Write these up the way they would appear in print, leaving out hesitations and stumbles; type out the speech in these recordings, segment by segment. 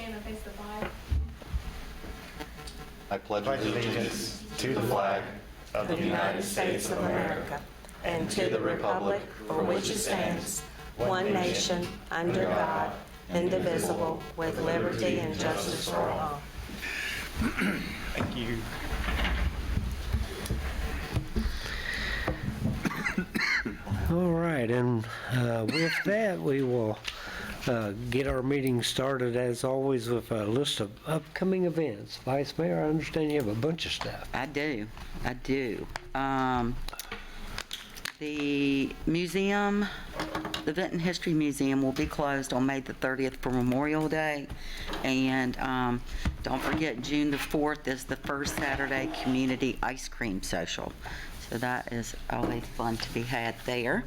stand and face the flag. I pledge allegiance to the flag of the United States of America, and to the republic for which it stands, one nation, under God, indivisible, with liberty and justice for all. Thank you. All right, and with that, we will get our meeting started as always with a list of upcoming events. Vice Mayor, I understand you have a bunch of stuff. I do. The museum, the Vinton History Museum will be closed on May the 30th for Memorial Day. And don't forget, June the 4th is the first Saturday Community Ice Cream Social. So that is always fun to be had there.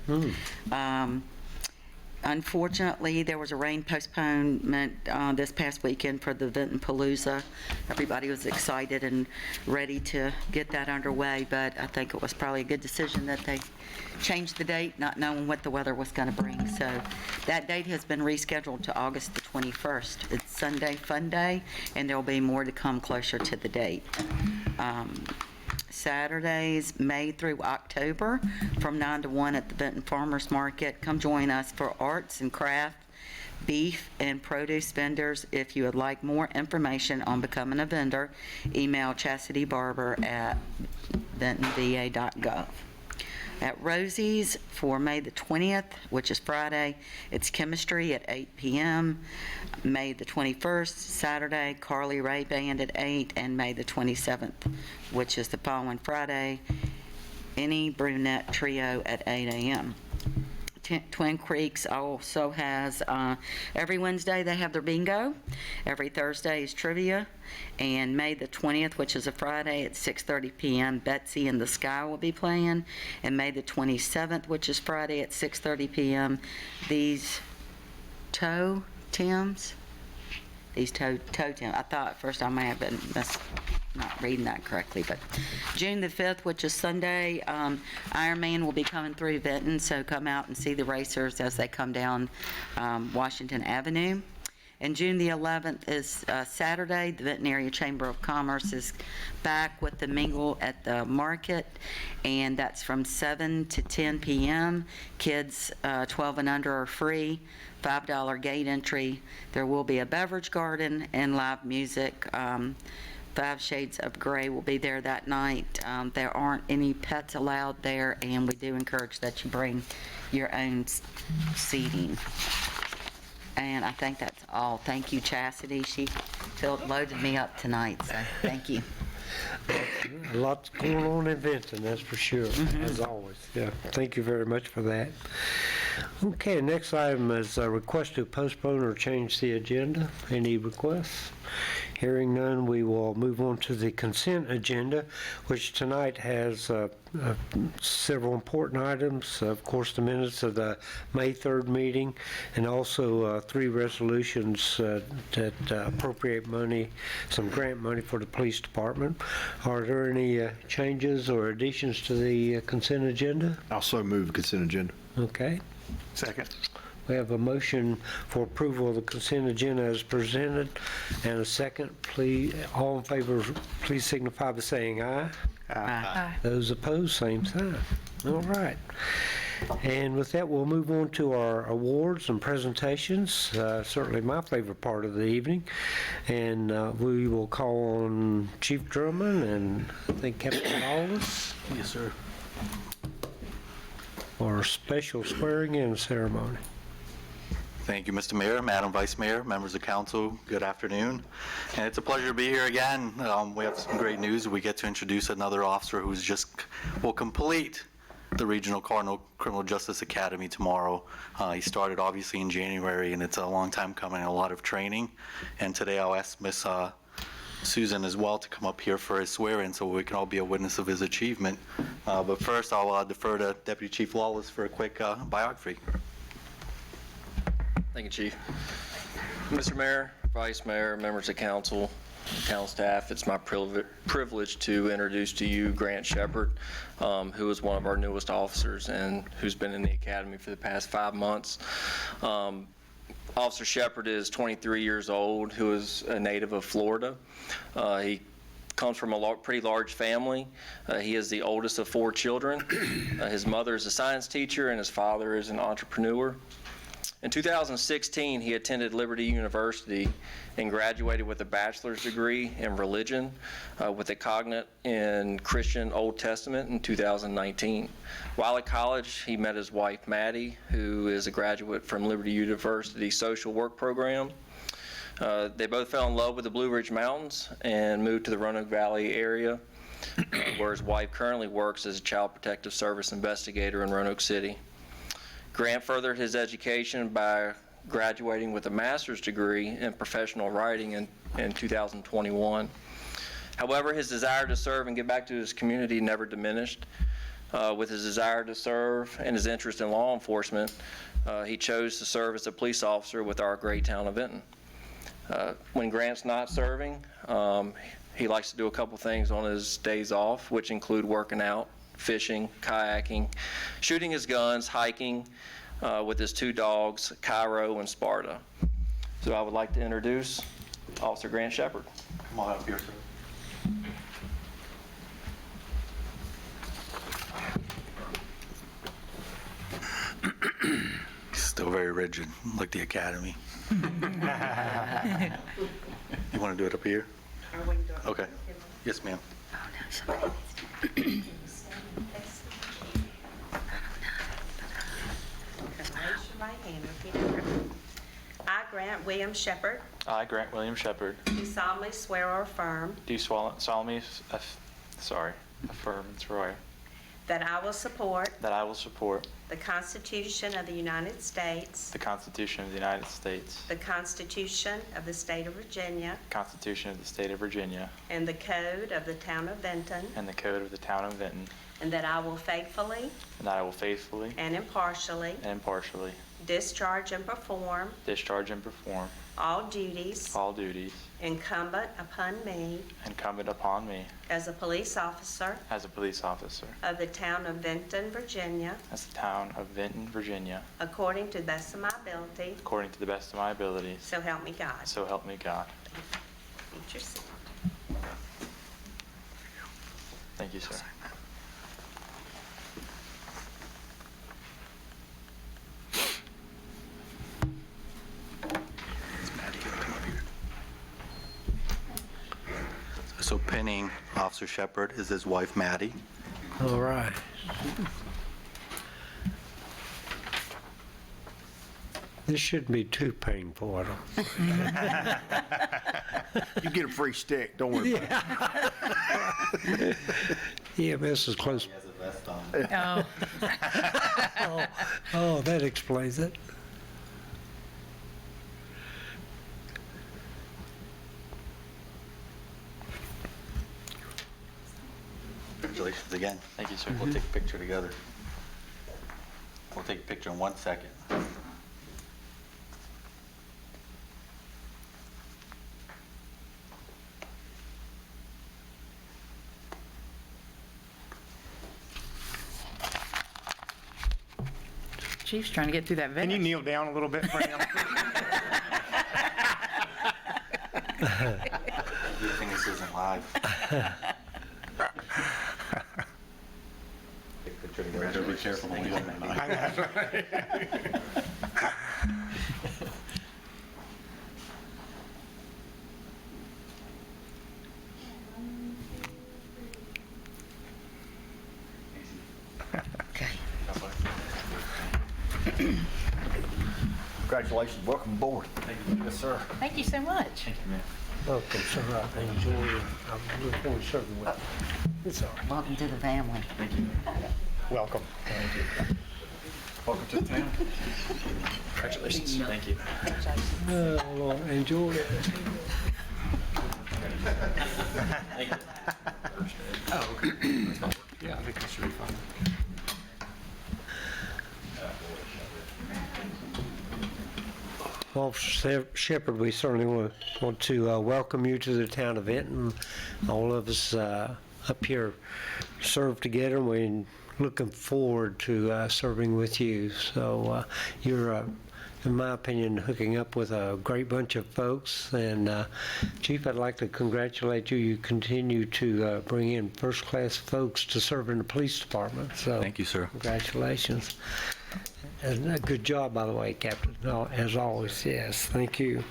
Unfortunately, there was a rain postponement this past weekend for the Vinton Palooza. Everybody was excited and ready to get that underway, but I think it was probably a good decision that they changed the date, not knowing what the weather was going to bring. So that date has been rescheduled to August the 21st. It's Sunday Fun Day, and there will be more to come closer to the date. Saturdays, May through October, from 9 to 1 at the Vinton Farmers Market. Come join us for arts and craft, beef and produce vendors. If you would like more information on becoming a vendor, email Chastity Barber at vintonva.gov. At Rosie's for May the 20th, which is Friday, it's chemistry at 8 p.m. May the 21st, Saturday, Carly Ray Band at 8, and May the 27th, which is the following Friday, any brunette trio at 8 a.m. Twin Creeks also has, every Wednesday they have their bingo. Every Thursday is trivia. And May the 20th, which is a Friday at 6:30 p.m., Betsy and the Sky will be playing. And May the 27th, which is Friday at 6:30 p.m., these Toe Tims, I thought at first I may have been not reading that correctly, but June the 5th, which is Sunday, Ironman will be coming through Vinton, so come out and see the racers as they come down Washington Avenue. And June the 11th is Saturday. The Vinton Area Chamber of Commerce is back with the mingle at the market, and that's from 7 to 10 p.m. Kids 12 and under are free, $5 gate entry. There will be a beverage garden and live music. 5 Shades of Grey will be there that night. There aren't any pets allowed there, and we do encourage that you bring your own seating. And I think that's all. Thank you, Chastity. She loaded me up tonight, so thank you. Lots going on in Vinton, that's for sure, as always. Yeah, thank you very much for that. Okay, next item is a request to postpone or change the agenda. Any requests? Hearing none, we will move on to the consent agenda, which tonight has several important items. Of course, the minutes of the May 3rd meeting, and also 3 resolutions that appropriate money, some grant money for the police department. Are there any changes or additions to the consent agenda? Also move the consent agenda. Okay. Second. We have a motion for approval of the consent agenda as presented, and a second. Please, all in favor, please signify by saying aye. Aye. Those opposed, same sign. All right. And with that, we'll move on to our awards and presentations, certainly my favorite part of the evening. And we will call on Chief Drummond and I think Captain Lawless. Yes, sir. For our special swearing-in ceremony. Thank you, Mr. Mayor, Madam Vice Mayor, members of council, good afternoon. And it's a pleasure to be here again. We have some great news. We get to introduce another officer who's will complete the Regional Cardinal Criminal Justice Academy tomorrow. He started obviously in January, and it's a long time coming, a lot of training. And today I'll ask Miss Susan as well to come up here for his swear-in so we can all be a witness of his achievement. But first I'll defer to Deputy Chief Lawless for a quick biography. Thank you, Chief. Mr. Mayor, Vice Mayor, members of council staff, it's my privilege to introduce to you Grant Shepard, who is one of our newest officers and who's been in the academy for the past 5 months. Officer Shepard is 23 years old, who is a native of Florida. He comes from a pretty large family. He is the oldest of 4 children. His mother is a science teacher and his father is an entrepreneur. In 2016, he attended Liberty University and graduated with a bachelor's degree in religion with a cognate in Christian Old Testament in 2019. While at college, he met his wife, Maddie, who is a graduate from Liberty University social work program. They both fell in love with the Blue Ridge Mountains and moved to the Roanoke Valley area, where his wife currently works as a Child Protective Service investigator in Roanoke City. Grant furthered his education by graduating with a master's degree in professional writing in 2021. However, his desire to serve and give back to his community never diminished. With his desire to serve and his interest in law enforcement, he chose to serve as a police officer with our great town of Vinton. When Grant's not serving, he likes to do a couple things on his days off, which include working out, fishing, kayaking, shooting his guns, hiking with his 2 dogs, Cairo and Sparta. So I would like to introduce Officer Grant Shepard. Come on up here, sir. Still very rigid, like the academy. You want to do it up here? Okay. Yes, ma'am. Oh, no, somebody needs Raise your right hand, repeat after me. I, Grant William Shepard, I, Grant William Shepard, do solemnly swear or affirm do solemnly affirm and swear that I will support that I will support the Constitution of the United States, the Constitution of the United States, the Constitution of the State of Virginia, the Constitution of the State of Virginia, and the Code of the Town of Vinton, and the Code of the Town of Vinton, and that I will faithfully and that I will faithfully and impartially and impartially discharge and perform discharge and perform all duties all duties incumbent upon me incumbent upon me as a police officer as a police officer of the Town of Vinton, Virginia, as the Town of Vinton, Virginia, according to the best of my ability, according to the best of my abilities. so help me God. So help me God. Meet your seat. Thank you, sir. So pinning Officer Shepard is his wife, Maddie. All right. This shouldn't be too painful, I don't think. You get a free stick, don't worry about it. EMS is close. He has a vest on. Oh, Oh, that explains it. Congratulations again. Thank you, sir. We'll take a picture together. We'll take a picture in 1 second. Chief's trying to get through that vest. Can you kneel down a little bit for him? Good thing this isn't live. Take a picture together. Better be careful when you do that. Okay. Congratulations, welcome aboard. Yes, sir. Thank you so much. Welcome, sir. I enjoy it. I'm looking forward to serving with you. It's all right. Welcome to the family. Welcome. Welcome to the town. Congratulations. Thank you. Oh, Lord, enjoy it. Yeah, I think that should be fine. Officer Shepard, we certainly want to welcome you to the town of Vinton. All of us up here serve together, and we're looking forward to serving with you. So you're in my opinion, hooking up with a great bunch of folks. And Chief, I'd like to congratulate you. You continue to bring in first-class folks to serve in the police department. So Thank you, sir. congratulations. And a good job, by the way, Captain, as always. Yes, thank you.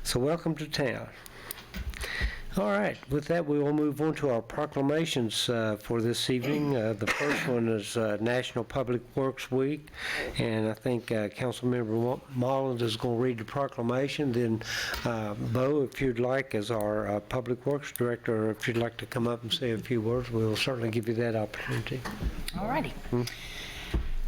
So welcome to town. All right, with that, we will move on to our proclamations for this evening. The first one is National Public Works Week, and I think Councilmember Molland is going to read the proclamation. Then, Bo, if you'd like, as our Public Works Director, if you'd like to come up and say a few words, we will certainly give you that opportunity. All righty.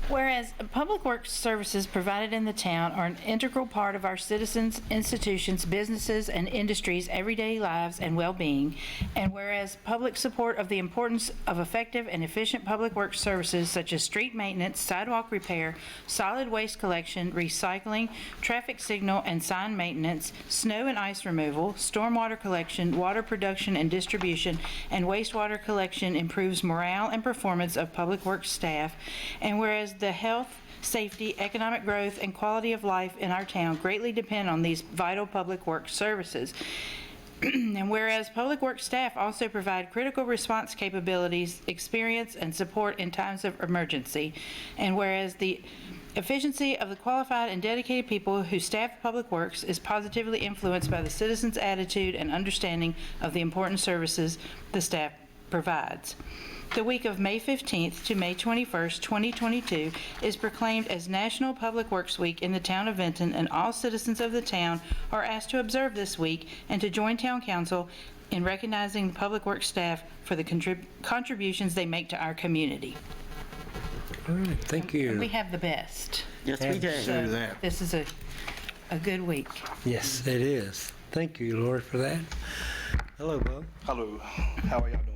Whereas public works services provided in the town are an integral part of our citizens, institutions, businesses, and industries' everyday lives and well-being, and whereas public support of the importance of effective and efficient public works services such as street maintenance, sidewalk repair, solid waste collection, recycling, traffic signal and sign maintenance, snow and ice removal, stormwater collection, water production and distribution, and wastewater collection improves morale and performance of public works staff, and whereas the health, safety, economic growth, and quality of life in our town greatly depend on these vital public works services. And whereas public works staff also provide critical response capabilities, experience, and support in times of emergency, and whereas the efficiency of the qualified and dedicated people who staff public works is positively influenced by the citizens' attitude and understanding of the important services the staff provides. The week of May 15th to May 21st, 2022 is proclaimed as National Public Works Week in the town of Vinton, and all citizens of the town are asked to observe this week and to join town council in recognizing the public works staff for the contributions they make to our community. All right, thank you. We have the best. Yes, we do. So this is a good week. Yes, it is. Thank you, Lori, for that. Hello, Bo. Hello, how are y'all doing?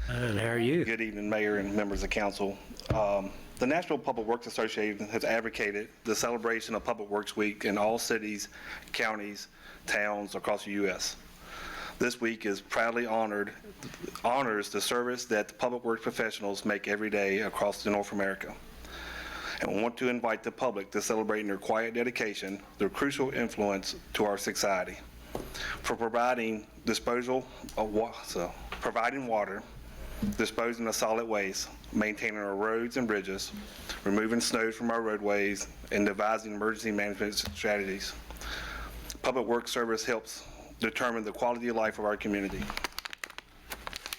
And how are you? Good evening, Mayor and members of council. The National Public Works Association has advocated the celebration of Public Works Week in all cities, counties, towns across the U.S. This week is proudly honors the service that the public works professionals make every day across North America. And we want to invite the public to celebrate in their quiet dedication, their crucial influence to our society, for providing providing water, disposing of solid waste, maintaining our roads and bridges, removing snow from our roadways, and devising emergency management strategies. Public Works Service helps determine the quality of life of our community.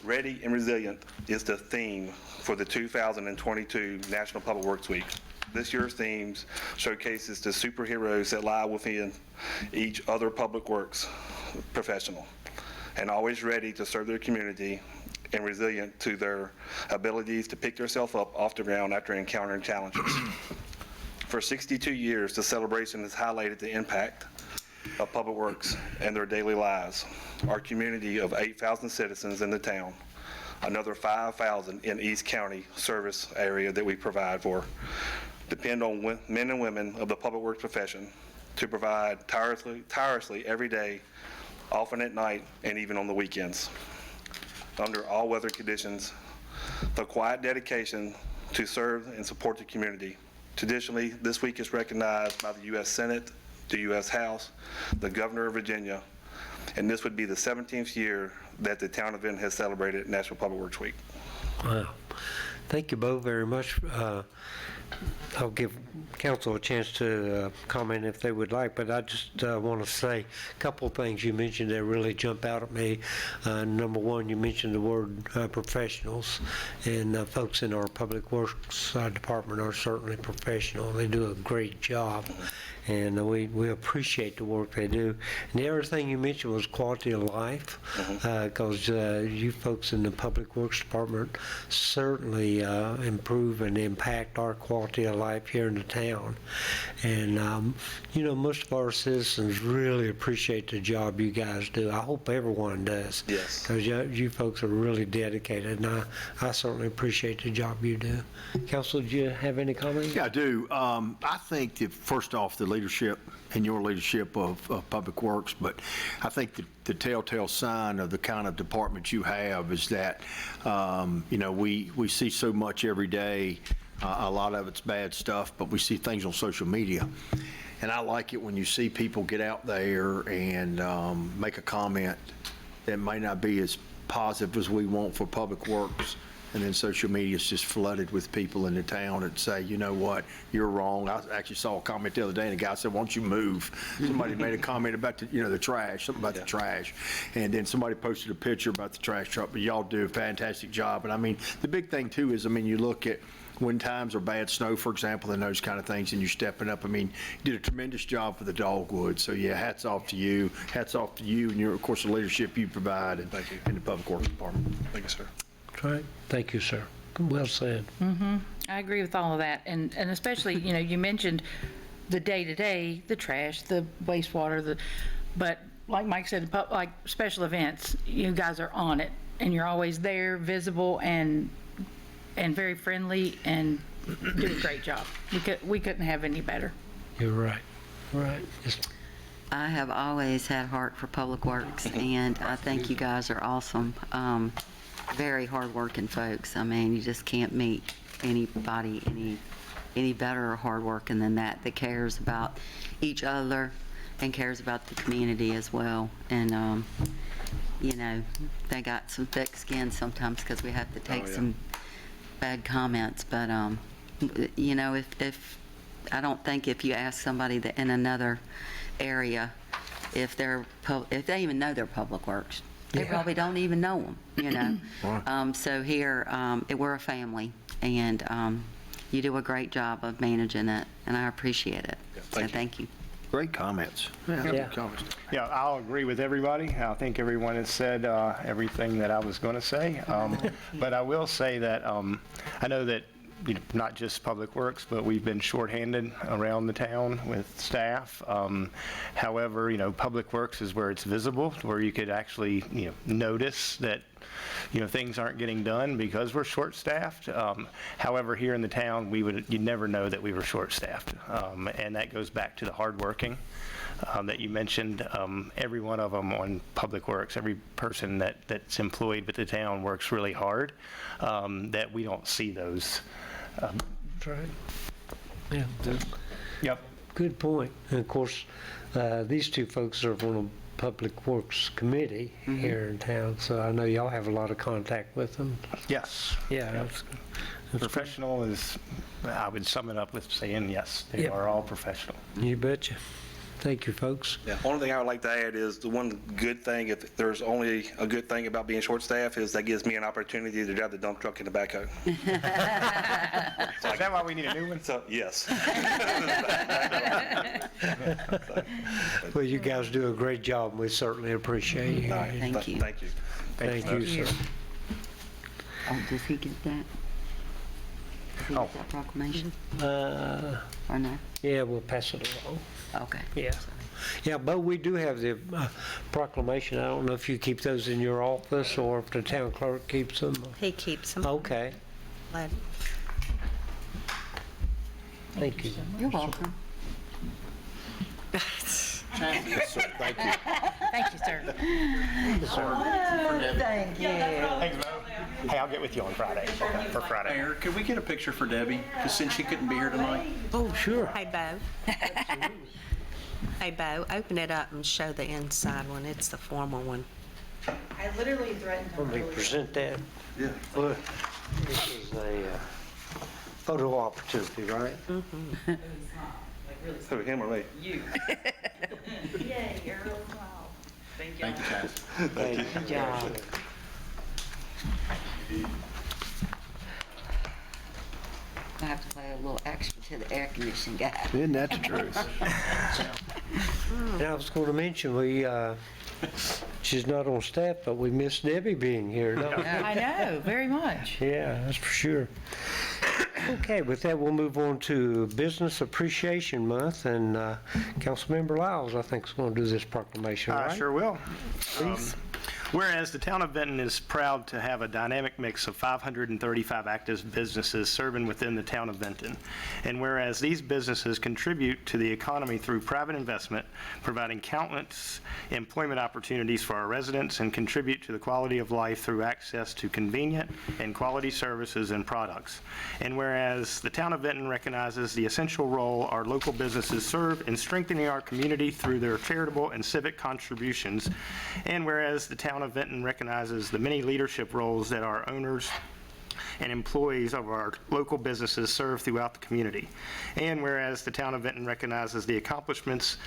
Ready and resilient is the theme for the 2022 National Public Works Week. This year's themes showcases the superheroes that lie within each other public works professional, and always ready to serve their community and resilient to their abilities to pick themselves up off the ground after encountering challenges. For 62 years, the celebration has highlighted the impact of public works and their daily lives. Our community of 8,000 citizens in the town, another 5,000 in East County service area that we provide for, depend on men and women of the public works profession to provide tirelessly every day, often at night, and even on the weekends. Under all weather conditions, the quiet dedication to serve and support the community. Traditionally, this week is recognized by the U.S. Senate, the U.S. House, the Governor of Virginia, and this would be the 17th year that the town of Vinton has celebrated National Public Works Week. Wow. Thank you, Bo, very much. I'll give council a chance to comment if they would like, but I just want to say a couple of things you mentioned that really jump out at me. Number one, you mentioned the word professionals, and folks in our public works department are certainly professional. They do a great job, and we appreciate the work they do. And the other thing you mentioned was quality of life, because you folks in the public works department certainly improve and impact our quality of life here in the town. And, you know, most of our citizens really appreciate the job you guys do. I hope everyone does. Yes. Because you folks are really dedicated, and I certainly appreciate the job you do. Council, do you have any comments? Yeah, I do. I think that, first off, the leadership and your leadership of Public Works, but I think the telltale sign of the kind of department you have is that, you know, we see so much every day. A lot of it's bad stuff, but we see things on social media. And I like it when you see people get out there and make a comment that may not be as positive as we want for Public Works. And then social media is just flooded with people in the town that say, you know what, you're wrong. I actually saw a comment the other day, and the guy said, why don't you move? Somebody made a comment about the trash, something about the trash. And then somebody posted a picture about the trash truck, but y'all do a fantastic job. And I mean, the big thing too is, I mean, you look at when times are bad, snow, for example, and those kind of things, and you're stepping up. I mean, you did a tremendous job for the Dogwood. So yeah, hats off to you. Hats off to you and of course, the leadership you provide in the Public Works Department. Thank you, sir. All right, thank you, sir. Well said. I agree with all of that, and especially, you mentioned the day-to-day, the trash, the wastewater, but like Mike said, like special events, you guys are on it, and you're always there, visible, and very friendly, and do a great job. We couldn't have any better. You're right. Right. I have always had heart for Public Works, and I think you guys are awesome. Very hardworking folks. I mean, you just can't meet anybody any better or hardworking than that cares about each other and cares about the community as well. And, they got some thick skin sometimes because we have to take some bad comments. But, if I don't think if you ask somebody that in another area if they even know their Public Works, they probably don't even know them, So here, we're a family, and you do a great job of managing it, and I appreciate it. So thank you. Great comments. Yeah. Good comments. Yeah, I'll agree with everybody. I think everyone has said everything that I was going to say. But I will say that I know that not just Public Works, but we've been shorthanded around the town with staff. However, Public Works is where it's visible, where you could actually, notice that, things aren't getting done because we're short-staffed. However, here in the town, you'd never know that we were short-staffed. And that goes back to the hardworking that you mentioned. Every one of them on Public Works, every person that's employed with the town works really hard, that we don't see those. That's right. Yeah. Yep. Good point. And of course, these two folks are on the Public Works Committee here in town, so I know y'all have a lot of contact with them. Yes. Yeah. That's Professional is, I would sum it up with saying yes, they are all professional. You betcha. Thank you, folks. Yeah, only thing I would like to add is the one good thing, if there's only a good thing about being short-staffed, is that gives me an opportunity to drive the dump truck and the backhoe. Is that why we need a new one? So, yes. Well, you guys do a great job, and we certainly appreciate you. Thank you. Thank you. Thank you, sir. Oh, does he get that? Does he get that proclamation? Or no? Yeah, we'll pass it along. Okay. Yeah. Yeah, but we do have the proclamation. I don't know if you keep those in your office or if the town clerk keeps them. He keeps them. Okay. Glad- Thank you. You're welcome. Yes, sir. Thank you. Thank you, sir. Thank you. Thanks, Mo. Hey, I'll get with you on Friday, for Friday. Mayor, could we get a picture for Debbie, just since she couldn't be here tonight? Oh, sure. Hey, Bo. Hey, Bo, open it up and show the inside one. It's the formal one. I literally threatened Let me present that. Yeah. This is a photo opportunity, right? Who, him or me? Thank you, guys. Thank you. Good job. I have to play a little extra to the air conditioning guy. Isn't that the truth? And I was going to mention, she's not on staff, but we miss Debbie being here. don't we? I know, very much. Yeah, that's for sure. Okay, with that, we'll move on to Business Appreciation Month, and Councilmember Lyles, I think, is going to do this proclamation, I right? sure will. Please. Whereas the town of Benton is proud to have a dynamic mix of 535 active businesses serving within the town of Benton. And whereas these businesses contribute to the economy through private investment, providing countless employment opportunities for our residents, and contribute to the quality of life through access to convenient and quality services and products. And whereas the town of Benton recognizes the essential role our local businesses serve in strengthening our community through their charitable and civic contributions. And whereas the town of Benton recognizes the many leadership roles that our owners and employees of our local businesses serve throughout the community. And whereas the town of Benton recognizes the accomplishments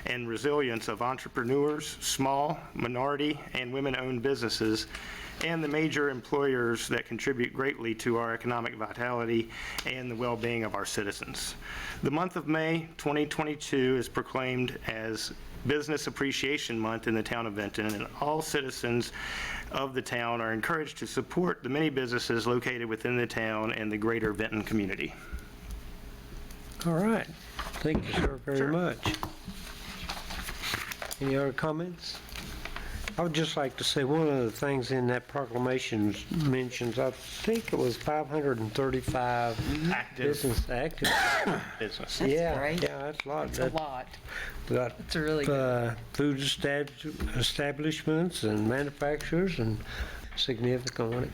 and resilience of entrepreneurs, small, minority, and women-owned businesses, and the major employers that contribute greatly to our economic vitality and the well-being of our citizens. The month of May 2022 is proclaimed as Business Appreciation Month in the town of Benton, and all citizens of the town are encouraged to support the many businesses located within the town and the greater Benton community. All right. Thank you, sir, very much. Any other comments? I would just like to say one of the things in that proclamation mentions, I think it was 535 active. Business. Yeah, great. yeah, that's a lot. It's a lot. Got It's a really good. food establishments and manufacturers and significant when it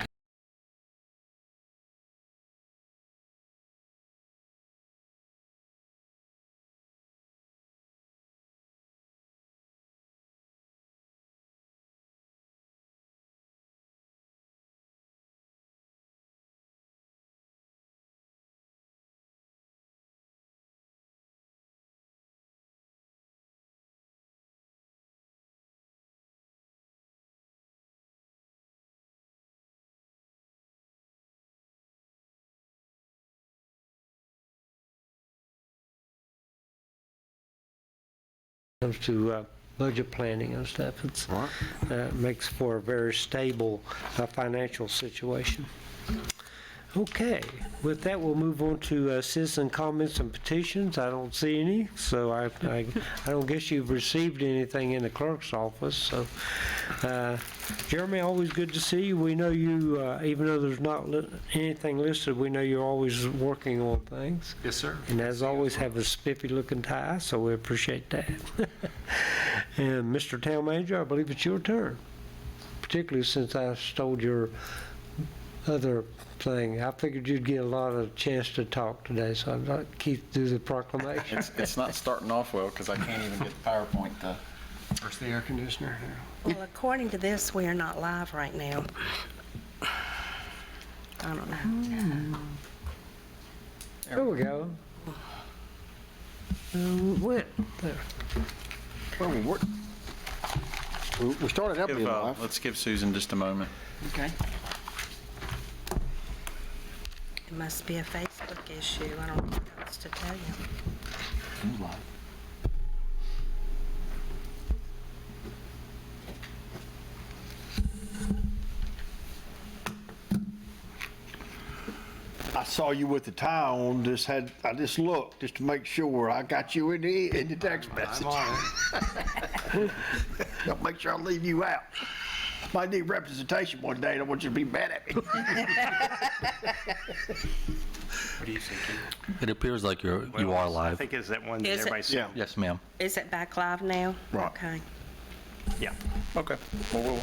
comes to budget planning and stuff. It's makes for a very stable financial situation. Okay, with that, we'll move on to citizen comments and petitions. I don't see any, so I don't guess you've received anything in the clerk's office. So, Jeremy, always good to see you. We know you, even though there's not anything listed, we know you're always working on things. Yes, sir. And as always, have a spiffy-looking tie, so we appreciate that. And Mr. Town Manager, I believe it's your turn, particularly since I stole your other thing. I figured you'd get a lot of chance to talk today, so I'd like Keith to do the proclamation. It's not starting off well because I can't even get the PowerPoint to. Where's the air conditioner? Well, according to this, we are not live right now. I don't know. There we go. What? There. Well, we started out being live. Let's give Susan just a moment. Okay. It must be a Facebook issue. I don't know what else to tell you. I saw you with the tie on, I just looked just to make sure I got you in the text message. Don't make sure I leave you out. Might need representation one day, I don't want you to be mad at me. What do you think? It appears like you are I live. think it's that one that Is it? everybody's. Yeah. Yes, ma'am. Is it back live now? Right. Okay. Yeah. Okay. Well, we'll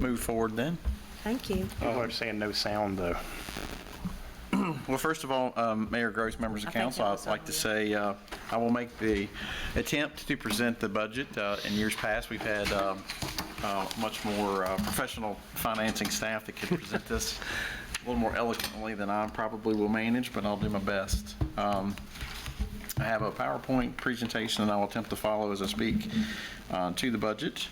move forward then. Thank you. People are saying no sound, though. Well, first of all, Mayor Gross, members of I think council, that was I'd like to say I will make the attempt to present the budget. In years past, we've had much more professional financing staff that could present this a little more eloquently than I probably will manage, but I'll do my best. I have a PowerPoint presentation that I will attempt to follow as I speak to the budget.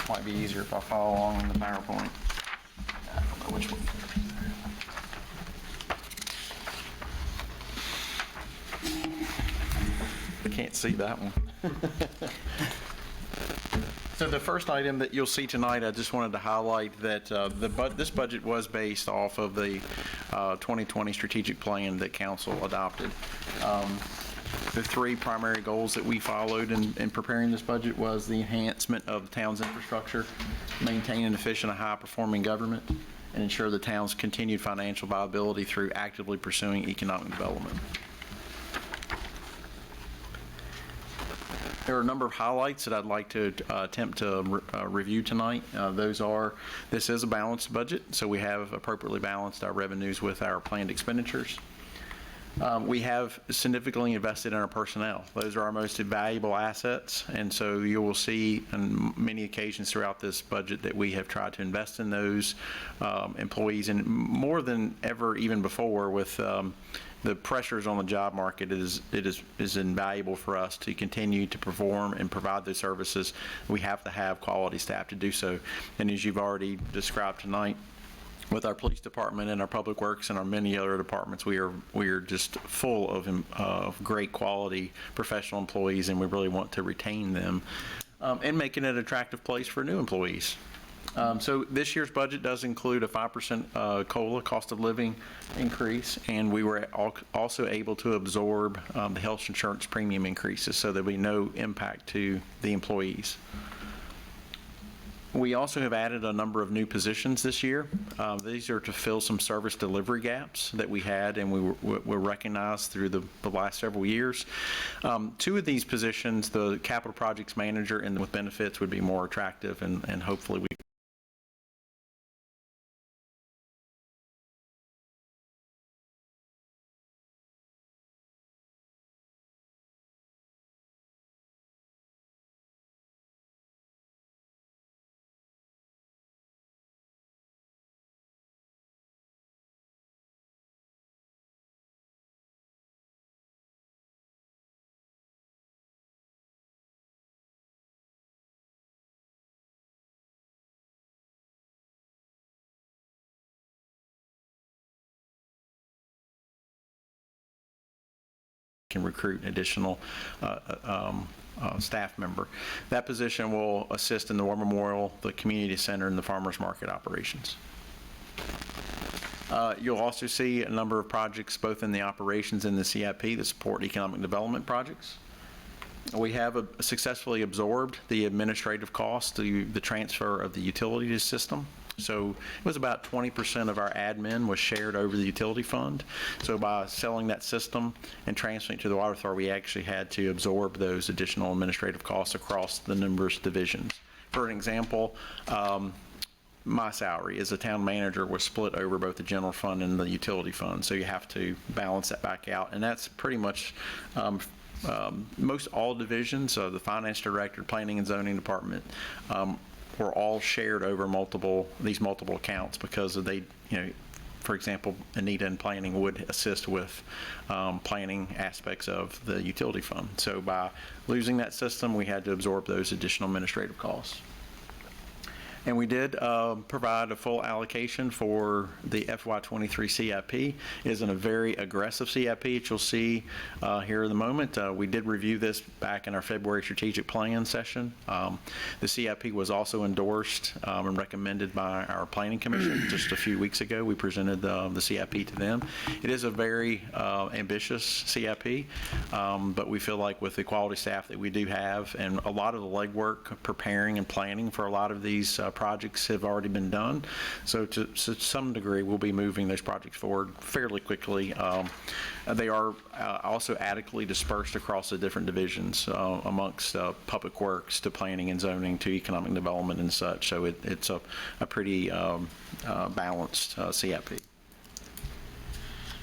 Might be easier if I follow along in the PowerPoint. I don't know which one. I can't see that one. So the first item that you'll see tonight, I just wanted to highlight that this budget was based off of the 2020 strategic plan that council adopted. The three primary goals that we followed in preparing this budget was the enhancement of the town's infrastructure, maintain an efficient and high-performing government, and ensure the town's continued financial viability through actively pursuing economic development. There are a number of highlights that I'd like to attempt to review tonight. Those are, this is a balanced budget, so we have appropriately balanced our revenues with our planned expenditures. We have significantly invested in our personnel. Those are our most valuable assets, and so you will see on many occasions throughout this budget that we have tried to invest in those employees, and more than ever, even before, with the pressures on the job market, it is invaluable for us to continue to perform and provide those services. We have to have quality staff to do so, and as you've already described tonight, with our police department and our public works and our many other departments, we are just full of great quality professional employees, and we really want to retain them and make it an attractive place for new employees. So this year's budget does include a 5% COLA, cost of living increase, and we were also able to absorb the health insurance premium increases, so there'll be no impact to the employees. We also have added a number of new positions this year. These are to fill some service delivery gaps that we had, and we were recognized through the last several years. Two of these positions, the capital projects manager and with benefits, would be more attractive, and hopefully we can recruit an additional staff member. That position will assist in the War Memorial, the community center, and the farmers market operations. You'll also see a number of projects both in the operations and the CIP that support economic development projects. We have successfully absorbed the administrative costs through the transfer of the utility system. So it was about 20% of our admin was shared over the utility fund. So by selling that system and transferring it to the Water Authority, we actually had to absorb those additional administrative costs across the numerous divisions. For an example, my salary as a town manager was split over both the general fund and the utility fund. So you have to balance that back out. And that's pretty much most all divisions, the finance director, planning and zoning department, were all shared over these multiple accounts because of for example, Anita in planning would assist with planning aspects of the utility fund. So by losing that system, we had to absorb those additional administrative costs. And we did provide a full allocation for the FY23 CIP. It is in a very aggressive CIP that you'll see here in a moment. We did review this back in our February strategic plan session. The CIP was also endorsed and recommended by our planning commission just a few weeks ago. We presented the CIP to them. It is a very ambitious CIP, but we feel like with the quality staff that we do have and a lot of the legwork preparing and planning for a lot of these projects have already been done. So to some degree, we'll be moving those projects forward fairly quickly. They are also adequately dispersed across the different divisions amongst public works to planning and zoning to economic development and such. So it's a pretty balanced CIP.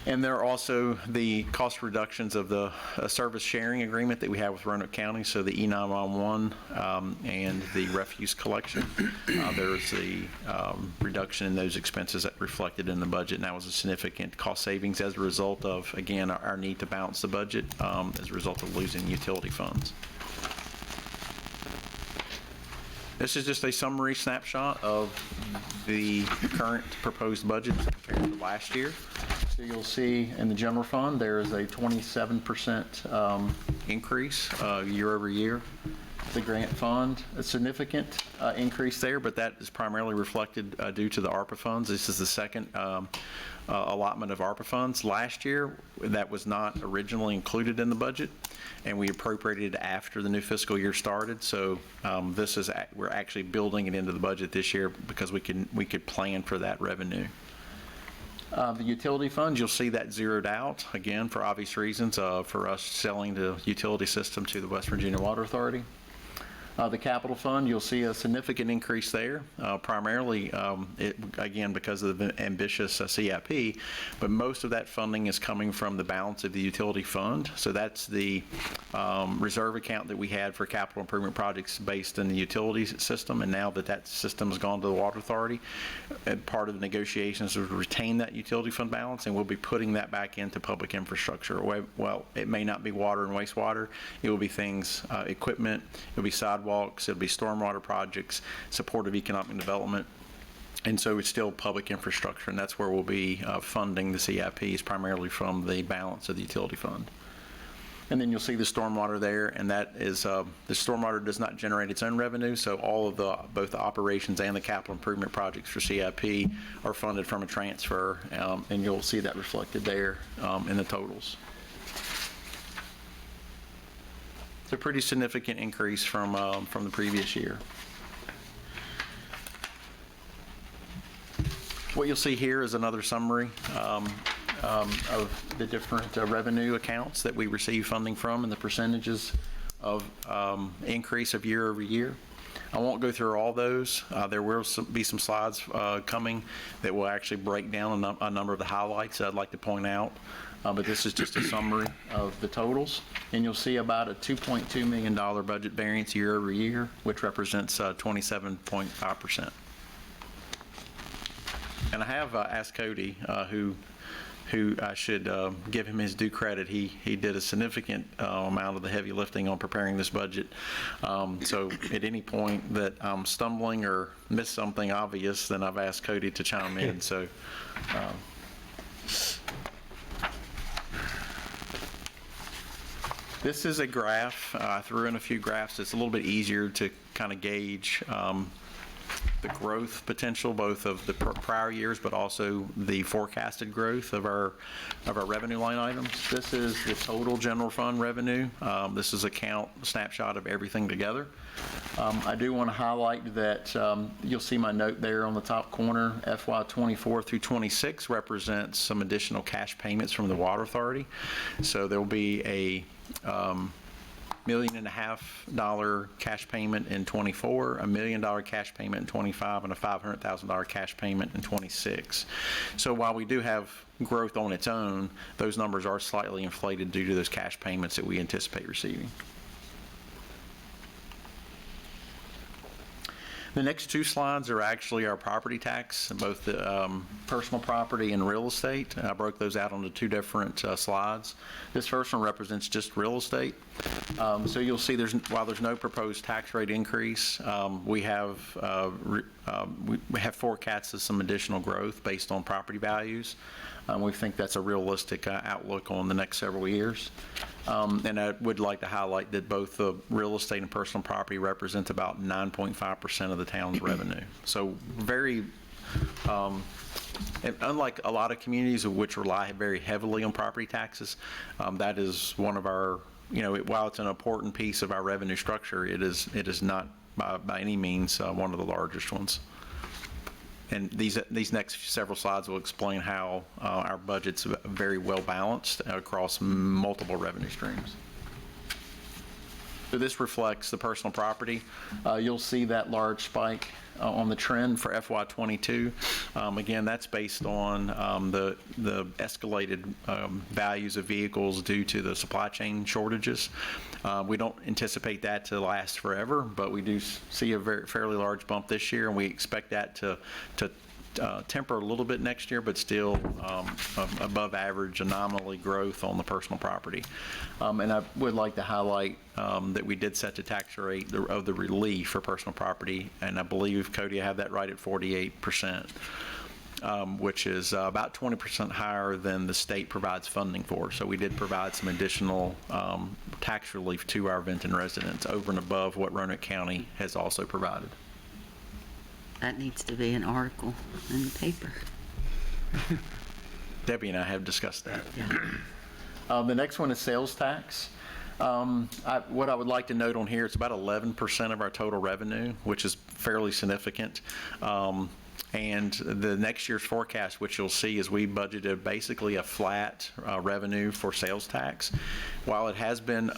And there are also the cost reductions of the service sharing agreement that we have with Roanoke County, so the E911 and the refuse collection. There's the reduction in those expenses that reflected in the budget, and that was a significant cost savings as a result of, again, our need to balance the budget as a result of losing utility funds. This is just a summary snapshot of the current proposed budget compared to last year. So you'll see in the general fund there is a 27% increase year over year. grant fund, a significant increase there, but that is primarily reflected due to the ARPA funds. This is the second allotment of ARPA funds. Last year, that was not originally included in the budget, and we appropriated after the new fiscal year started. So we're actually building it into the budget this year because we could plan for that revenue. The utility funds, you'll see that zeroed out, again, for obvious reasons, for us selling the utility system to the West Virginia Water Authority. The capital fund, you'll see a significant increase there, primarily, again, because of the ambitious CIP, but most of that funding is coming from the balance of the utility fund. So that's the reserve account that we had for capital improvement projects based in the utility system, and now that system has gone to the Water Authority, part of the negotiations is to retain that utility fund balance, and we'll be putting that back into public infrastructure. Well, it may not be water and wastewater. It will be things, equipment, it'll be sidewalks, it'll be stormwater projects, supportive economic development, and so it's still public infrastructure, and that's where we'll be funding the CIPs, primarily from the balance of the utility fund. And then you'll see the stormwater there, and that is, the stormwater does not generate its own revenue, so all of both the operations and the capital improvement projects for CIP are funded from a transfer, and you'll see that reflected there in the totals. It's a pretty significant increase from the previous year. What you'll see here is another summary of the different revenue accounts that we receive funding from and the percentages of increase of year over year. I won't go through all those. There will be some slides coming that will actually break down a number of the highlights that I'd like to point out. But this is just a summary of the totals. And you'll see about a $2.2 million budget variance year over year, which represents 27.5%. And I have asked Cody, who I should give him his due credit. He did a significant amount of the heavy lifting on preparing this budget. So at any point that I'm stumbling or miss something obvious, then I've asked Cody to chime in. So. This is a graph. I threw in a few graphs. It's a little bit easier to kind of gauge the growth potential, both of the prior years, but also the forecasted growth of our revenue line items. This is the total general fund revenue. This is a snapshot of everything together. I do want to highlight that you'll see my note there on the top corner. FY24 through 26 represents some additional cash payments from the Water Authority. So there will be a $1.5 million cash payment in 24, $1 million cash payment in 25, and a $500,000 cash payment in 26. So while we do have growth on its own, those numbers are slightly inflated due to those cash payments that we anticipate receiving. The next two slides are actually our property tax, both the personal property and real estate. I broke those out onto two different slides. This first one represents just real estate. So you'll see while there's no proposed tax rate increase, we have forecasted some additional growth based on property values. We think that's a realistic outlook on the next several years. And I would like to highlight that both the real estate and personal property represent about 9.5% of the town's revenue. So very, and unlike a lot of communities which rely very heavily on property taxes, that is one of our, while it's an important piece of our revenue structure, it is not by any means one of the largest ones. And these next several slides will explain how our budget's very well balanced across multiple revenue streams. So this reflects the personal property. You'll see that large spike on the trend for FY22. Again, that's based on the escalated values of vehicles due to the supply chain shortages. We don't anticipate that to last forever, but we do see a fairly large bump this year, and we expect that to temper a little bit next year, but still above average anomaly growth on the personal property. And I would like to highlight that we did set the tax rate of the relief for personal property, and I believe, Cody, I have that right at 48%. which is about 20% higher than the state provides funding for. So we did provide some additional tax relief to our Vinton residents over and above what Roanoke County has also provided. That needs to be an article in the paper. Debbie and I have discussed that. The next one is sales tax. What I would like to note on here, it's about 11% of our total revenue, which is fairly significant. And the next year's forecast, which you'll see, is we budgeted basically a flat revenue for sales tax. While it has been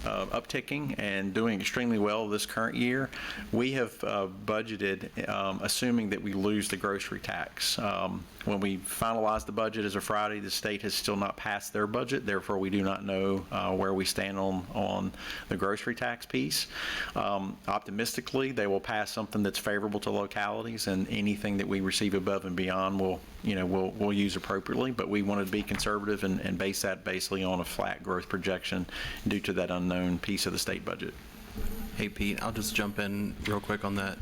upticking and doing extremely well this current year, we have budgeted assuming that we lose the grocery tax. When we finalize the budget as of Friday, the state has still not passed their budget, therefore we do not know where we stand on the grocery tax piece. Optimistically, they will pass something that's favorable to localities, and anything that we receive above and beyond we'll use appropriately, but we wanted to be conservative and base that basically on a flat growth projection due to that unknown piece of the state budget. Hey Pete, I'll just jump in real quick on that.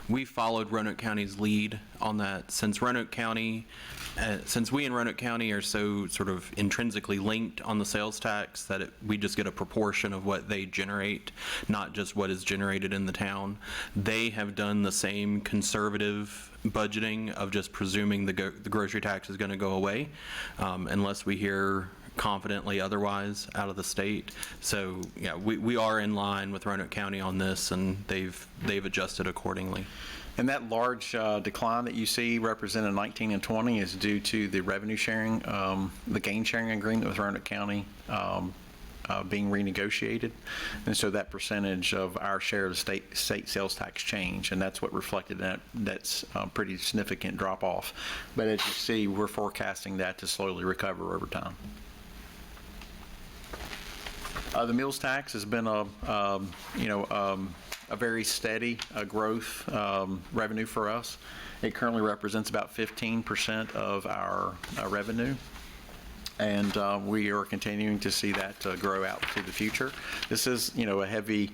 We followed Roanoke County's lead on that. Since we in Roanoke County are so sort of intrinsically linked on the sales tax that we just get a proportion of what they generate, not just what is generated in the town. They have done the same conservative budgeting of just presuming the grocery tax is going to go away unless we hear confidently otherwise out of the state. So yeah, we are in line with Roanoke County on this, and they've adjusted accordingly. And that large decline that you see represented in 19 and 20 is due to the revenue sharing, the gain sharing agreement with Roanoke County being renegotiated. And so that percentage of our share of the state sales tax change, and that's what reflected in that. That's a pretty significant drop off. But as you see, we're forecasting that to slowly recover over time. The meals tax has been a very steady growth revenue for us. It currently represents about 15% of our revenue, and we are continuing to see that grow out to the future. This is, a heavy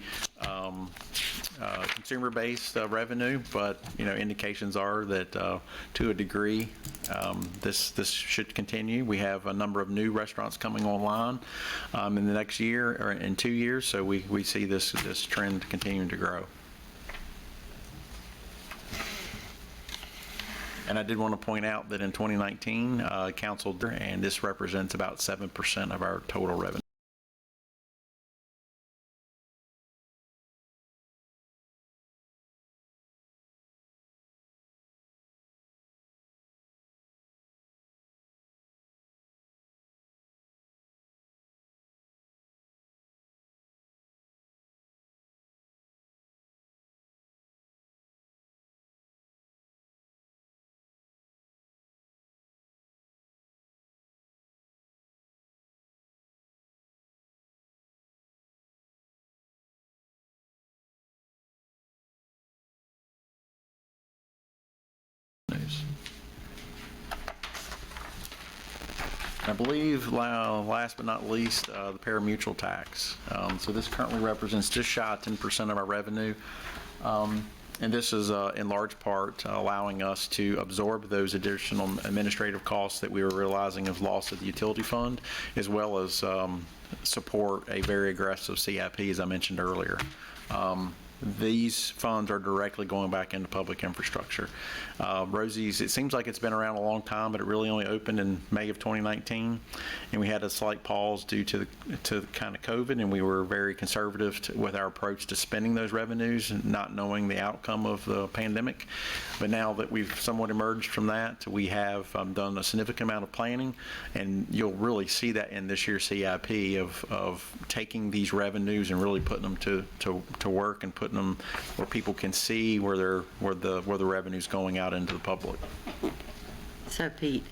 consumer-based revenue, but indications are that to a degree this should continue. We have a number of new restaurants coming online in the next year or in 2 years, so we see this trend continuing to grow. And I did want to point out that in 2019, council, and this represents about 7% of our total revenue. I believe last but not least, the pari-mutuel tax. So this currently represents just shy of 10% of our revenue. And this is in large part allowing us to absorb those additional administrative costs that we were realizing of loss of the utility fund, as well as support a very aggressive CIP, as I mentioned earlier. These funds are directly going back into public infrastructure. Rosie's, it seems like it's been around a long time, but it really only opened in May of 2019, and we had a slight pause due to kind of COVID, and we were very conservative with our approach to spending those revenues, not knowing the outcome of the pandemic. But now that we've somewhat emerged from that, we have done a significant amount of planning, and you'll really see that in this year's CIP of taking these revenues and really putting them to work and putting them where people can see where the revenue's going out into the public. So Pete,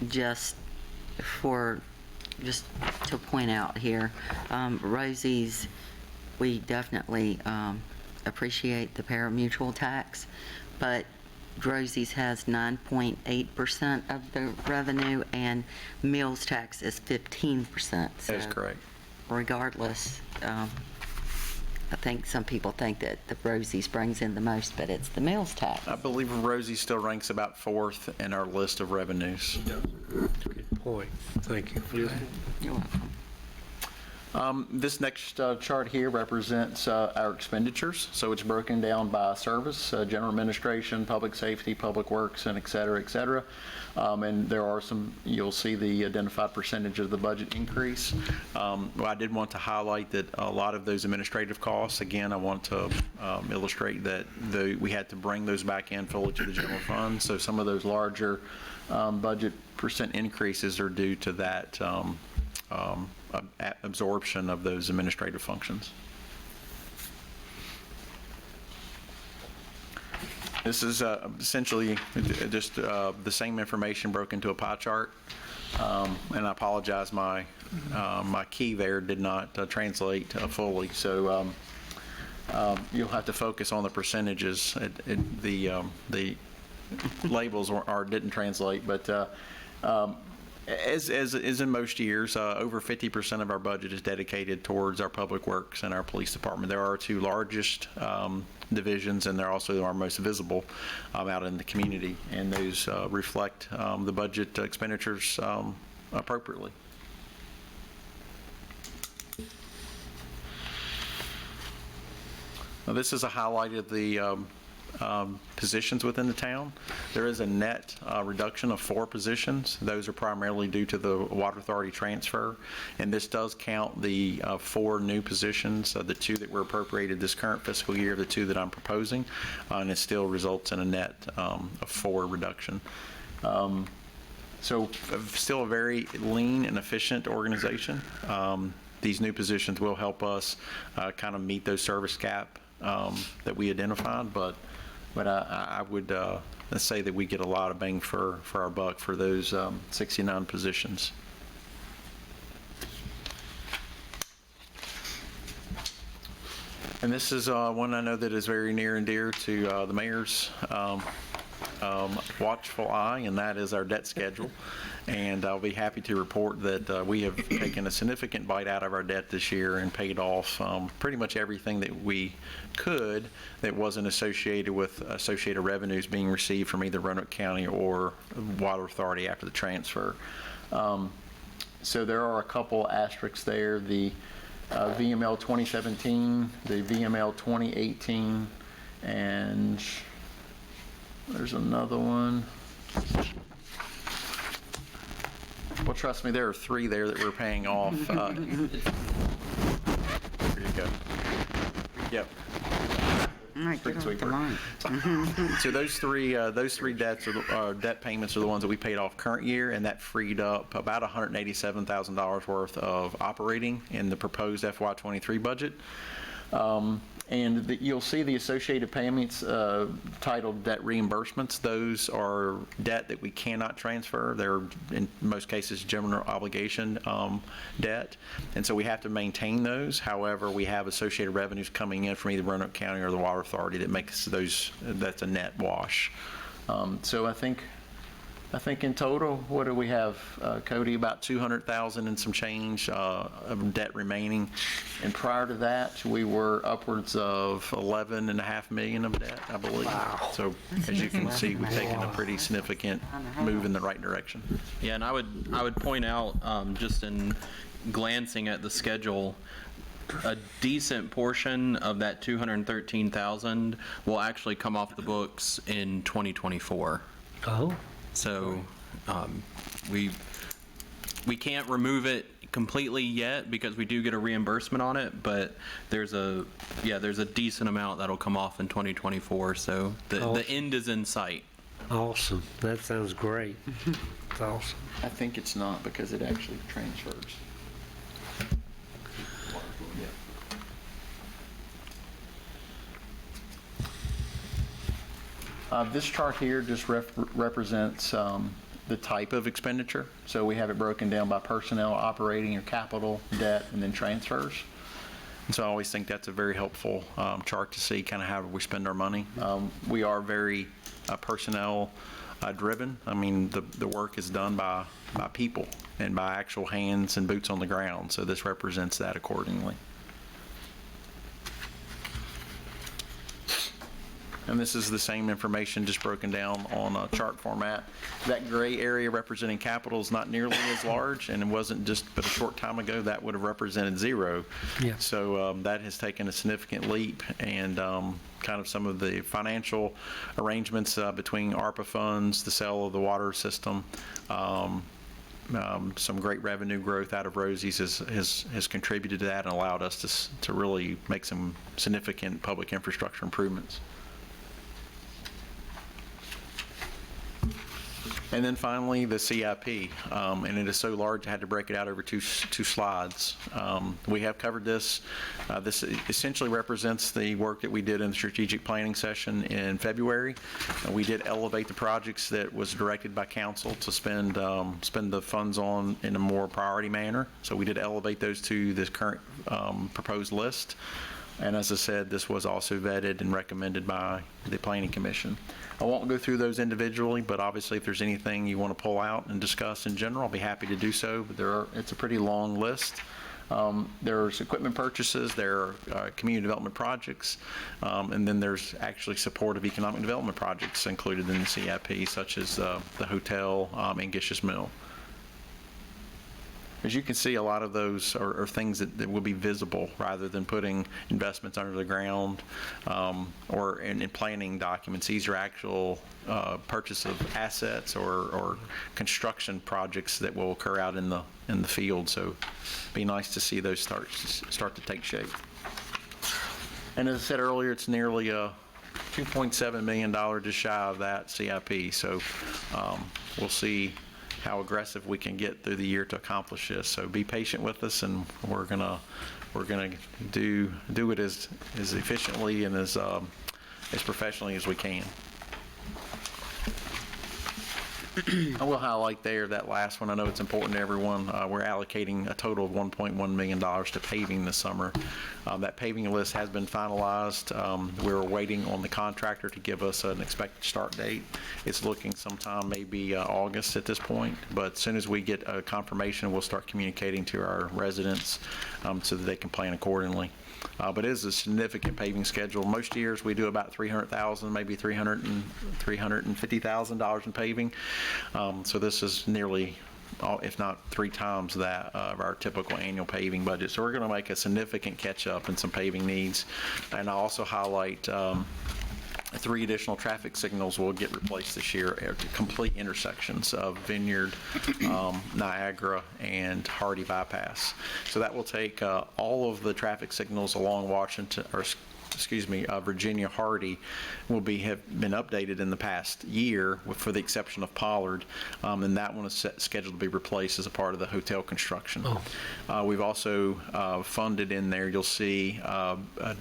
just to point out here, Rosie's, we definitely appreciate the pari-mutuel tax, but Rosie's has 9.8% of the revenue, and meals tax is 15%. That is correct. Regardless, I think some people think that the Rosie's brings in the most, but it's the meals tax. I believe Rosie still ranks about fourth in our list of revenues. Good point. Thank you for that. You're welcome. This next chart here represents our expenditures. So it's broken down by service, general administration, public safety, public works, and et cetera, et cetera. And there are some, you'll see the identified percentage of the budget increase. Well, I did want to highlight that a lot of those administrative costs, again, I want to illustrate that we had to bring those back in fully to the general fund. So some of those larger budget percent increases are due to that absorption of those administrative functions. This is essentially just the same information broken into a pie chart. And I apologize, my key there did not translate fully. So you'll have to focus on the percentages. The labels didn't translate, but as in most years, over 50% of our budget is dedicated towards our public works and our police department. They're our two largest divisions, and they're also our most visible out in the community, and those reflect the budget expenditures appropriately. Now, this is a highlight of the positions within the town. There is a net reduction of 4 positions. Those are primarily due to the Water Authority transfer, and this does count the 4 new positions, the 2 that were appropriated this current fiscal year, the 2 that I'm proposing, and it still results in a net of 4 reduction. So still a very lean and efficient organization. These new positions will help us kind of meet those service gap that we identified, but I would say that we get a lot of bang for our buck for those 69 positions. And this is one I know that is very near and dear to the mayor's watchful eye, and that is our debt schedule. And I'll be happy to report that we have taken a significant bite out of our debt this year and paid off pretty much everything that we could that wasn't associated with associated revenues being received from either Roanoke County or Water Authority after the transfer. So there are a couple asterisks there. The VML 2017, the VML 2018, and there's another one. Well, trust me, there are 3 there that we're paying off. There you go. Yep. All right, get off the line. So those three debts debt payments are the ones that we paid off current year, and that freed up about $187,000 worth of operating in the proposed FY23 budget. And you'll see the associated payments titled debt reimbursements. Those are debt that we cannot transfer. They're, in most cases, general obligation debt. And so we have to maintain those. However, we have associated revenues coming in from either Roanoke County or the Water Authority that makes those, that's a net wash. So I think in total, what do we have, Cody? About $200,000 and some change of debt remaining. And prior to that, we were upwards of $11.5 million of debt, I believe. Wow. So as you can see, we've taken a pretty significant move in the right direction. Yeah, and I would point out, just in glancing at the schedule, a decent portion of that $213,000 will actually come off the books in 2024. Oh. So we can't remove it completely yet because we do get a reimbursement on it, but there's a decent amount that'll come off in 2024. So the end is in sight. Awesome. That sounds great. It's awesome. I think it's not because it actually transfers. This chart here just represents the type of expenditure. So we have it broken down by personnel, operating, or capital, debt, and then transfers. And so I always think that's a very helpful chart to see kind of how we spend our money. We are very personnel driven. I mean, the work is done by people and by actual hands and boots on the ground. So this represents that accordingly. And this is the same information, just broken down on a chart format. That gray area representing capital is not nearly as large, and it wasn't just but a short time ago that would have represented zero. Yeah. So that has taken a significant leap, and kind of some of the financial arrangements between ARPA funds, the sale of the water system, some great revenue growth out of Rosie's has contributed to that and allowed us to really make some significant public infrastructure improvements. And then finally, the CIP, and it is so large I had to break it out over two slides. We have covered this. This essentially represents the work that we did in the strategic planning session in February. We did elevate the projects that was directed by council to spend the funds on in a more priority manner. So we did elevate those to this current proposed list. And as I said, this was also vetted and recommended by the Planning Commission. I won't go through those individually, but obviously if there's anything you want to pull out and discuss in general, I'll be happy to do so. But it's a pretty long list. There's equipment purchases, there are community development projects, and then there's actually support of economic development projects included in the CIP, such as the hotel in Gish's Mill. As you can see, a lot of those are things that will be visible rather than putting investments under the ground or in planning documents. These are actual purchase of assets or construction projects that will occur out in the field. So it'd be nice to see those start to take shape. And as I said earlier, it's nearly a $2.7 million just shy of that CIP. So we'll see how aggressive we can get through the year to accomplish this. So be patient with us, and we're gonna do it as efficiently and as professionally as we can. I will highlight there that last one. I know it's important to everyone. We're allocating a total of $1.1 million to paving this summer. That paving list has been finalized. We're waiting on the contractor to give us an expected start date. It's looking sometime maybe August at this point, but as soon as we get a confirmation, we'll start communicating to our residents so that they can plan accordingly. But it is a significant paving schedule. Most years we do about $300,000, maybe $350,000 in paving. So this is nearly, if not 3 times that of our typical annual paving budget. So we're going to make a significant catch up in some paving needs. And I'll also highlight 3 additional traffic signals will get replaced this year at complete intersections of Vineyard, Niagara, and Hardy Bypass. So that will take all of the traffic signals along Virginia Hardy have been updated in the past year, for the exception of Pollard, and that one is scheduled to be replaced as a part of the hotel construction. We've also funded in there, you'll see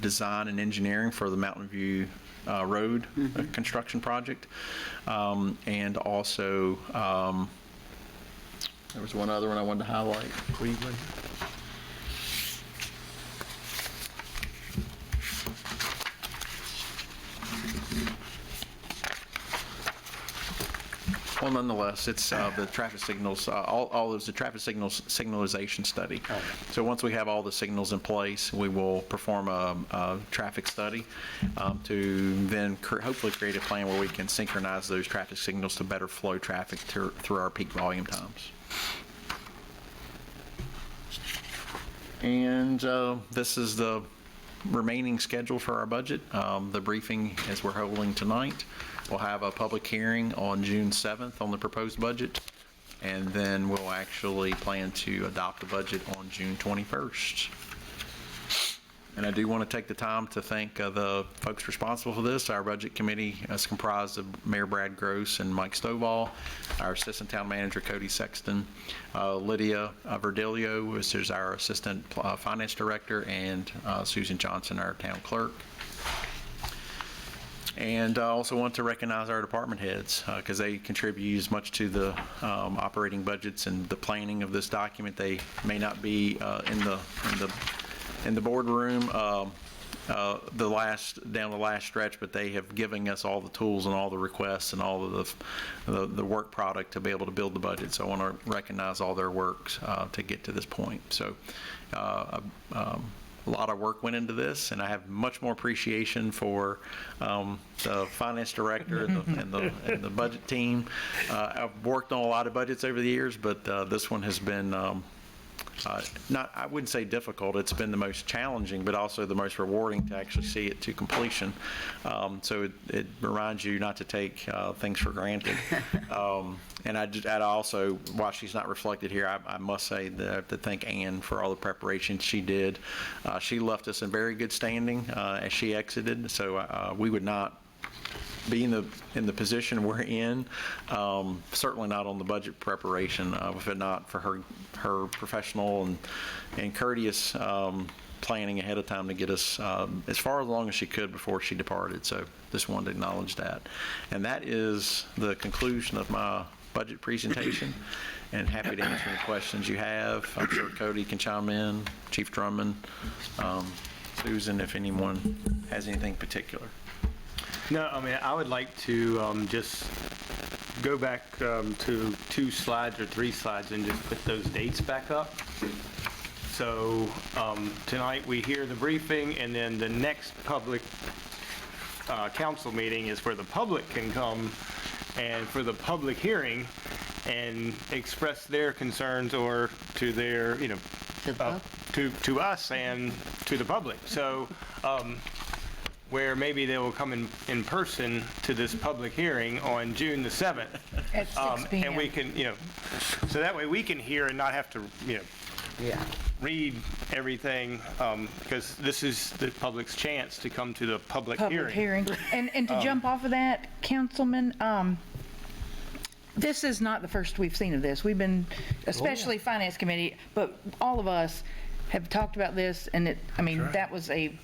design and engineering for the Mountain View Road construction project, and also there was one other one I wanted to highlight. Cleveland. Well, nonetheless, it's the traffic signals, all those, the traffic signals signalization study. So once we have all the signals in place, we will perform a traffic study to then hopefully create a plan where we can synchronize those traffic signals to better flow traffic through our peak volume times. And this is the remaining schedule for our budget. The briefing, as we're holding tonight, we'll have a public hearing on June 7th on the proposed budget, and then we'll actually plan to adopt the budget on June 21st. And I do want to take the time to thank the folks responsible for this. Our budget committee is comprised of Mayor Brad Gross and Mike Stovall, our assistant town manager Cody Sexton, Lydia Verdilio, which is our assistant finance director, and Susan Johnson, our town clerk. And I also want to recognize our department heads because they contribute as much to the operating budgets and the planning of this document. They may not be in the boardroom down the last stretch, but they have given us all the tools and all the requests and all of the work product to be able to build the budget. So I want to recognize all their works to get to this point. So a lot of work went into this, and I have much more appreciation for the finance director and the budget team. I've worked on a lot of budgets over the years, but this one has been I wouldn't say difficult, it's been the most challenging, but also the most rewarding to actually see it to completion. So it reminds you not to take things for granted. And I'd also, while she's not reflected here, I must say that to thank Ann for all the preparation she did. She left us in very good standing as she exited, so we would not be in the position we're in, certainly not on the budget preparation, if it not for her professional and courteous planning ahead of time to get us as far along as she could before she departed. So just wanted to acknowledge that. And that is the conclusion of my budget presentation, and happy to answer any questions you have. I'm sure Cody can chime in, Chief Drummond, Susan, if anyone has anything particular. No, I mean, I would like to just go back to 2 slides or 3 slides and just put those dates back up. So tonight we hear the briefing, and then the next public council meeting is where the public can come and for the public hearing and express their concerns or to their, to us and to the public. So where maybe they will come in person to this public hearing on June the 7th. At 6 p.m. And we can, so that way we can hear and not have to, read everything, because this is the public's chance to come to the public hearing. And to jump off of that, Councilman, this is not the first we've seen of this. We've been, especially Finance Committee, but all of us have talked about this, and that was a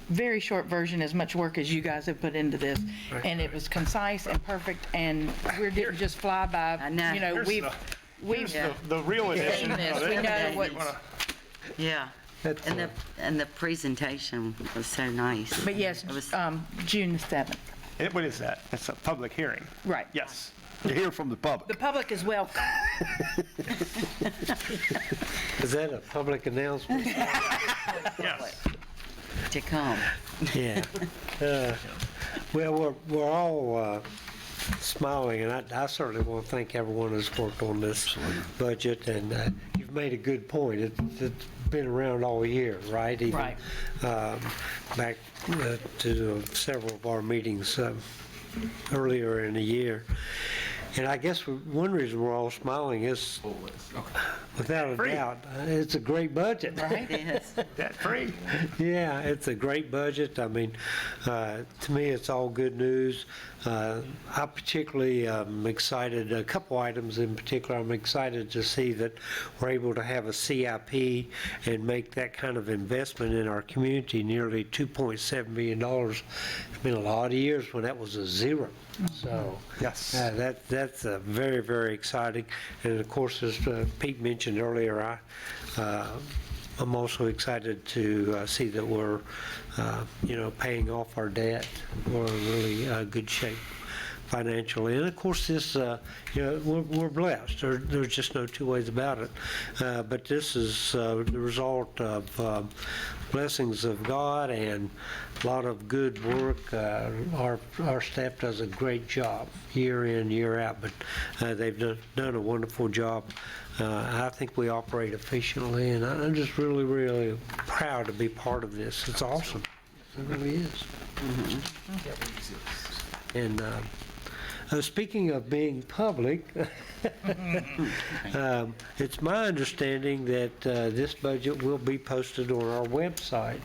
very short version, as much work as you guys have put into this, and it was concise and perfect, and we didn't just fly by. I know. Here's the real edition. We know what's. Yeah. And the presentation was so nice. But yes, It was- June the 7th. What is that? It's a public hearing. Right. Yes. You hear from the public. The public is welcome. Is that a public announcement? Yes. To come. Yeah. Well, we're all smiling, and I certainly want to thank everyone who's worked on this budget, and you've made a good point. It's been around all year, right? Even, Right. Back to several of our meetings earlier in the year. And I guess one reason we're all smiling is, without a doubt, it's a great budget. Right? Yes. Debt free. Yeah, it's a great budget. I mean, to me, it's all good news. I particularly am excited, a couple items in particular, I'm excited to see that we're able to have a CIP and make that kind of investment in our community, nearly $2.7 million. It's been a lot of years when that was a zero. So Yes. that's very, very exciting. And of course, as Pete mentioned earlier, I'm also excited to see that we're, paying off our debt. We're in really good shape financially. And of course, this, we're blessed. There's just no two ways about it. But this is the result of blessings of God and a lot of good work. Our staff does a great job year in, year out, but they've done a wonderful job. I think we operate efficiently, and I'm just really, really proud to be part of this. It's awesome. It really is. And speaking of being public, it's my understanding that this budget will be posted on our website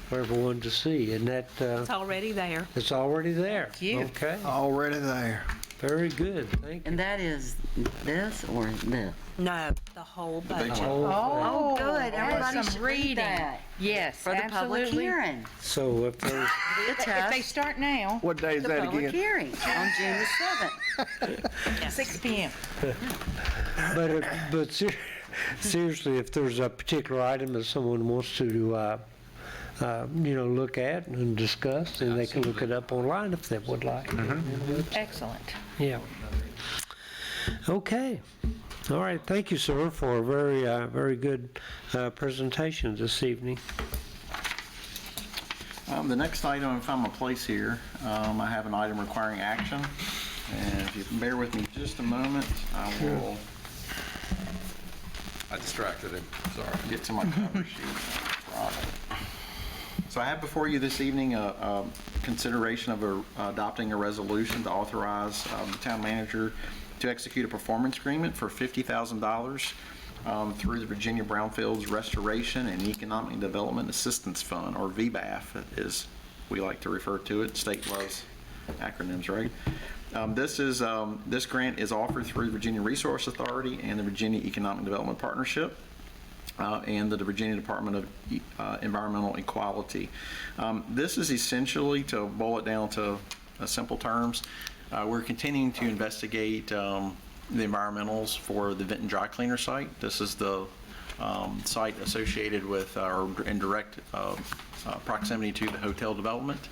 for everyone to see, and that It's already there. it's already there. Thank you. Okay, Already there. very good. Thank you. And that is this or this? No, the whole budget. Oh, good. Have Everybody some should read reading. that. Yes, For the public absolutely. hearing. So if there's, If they start now, What day is The that public again? hearing on June the 7th. 6 p.m. but seriously, if there's a particular item that someone wants to, look at and discuss, then they can look it up online if they would like. Excellent. Yeah. Okay. All right. Thank you, sir, for a very, very good presentation this evening. The next item, if I'm a place here, I have an item requiring action. And if you can bear with me just a moment, I will I distracted him, sorry. get to my cover sheet. Problem. So I have before you this evening a consideration of adopting a resolution to authorize the town manager to execute a performance agreement for $50,000 through the Virginia Brownfields Restoration and Economic Development Assistance Fund, or VBAF, as we like to refer to it. State loves acronyms, right? This grant is offered through Virginia Resource Authority and the Virginia Economic Development Partnership and the Virginia Department of Environmental Equality. This is essentially, to boil it down to simple terms, we're continuing to investigate the environmentals for the Vinton Dry Cleaner site. This is the site associated with or in direct proximity to the hotel development.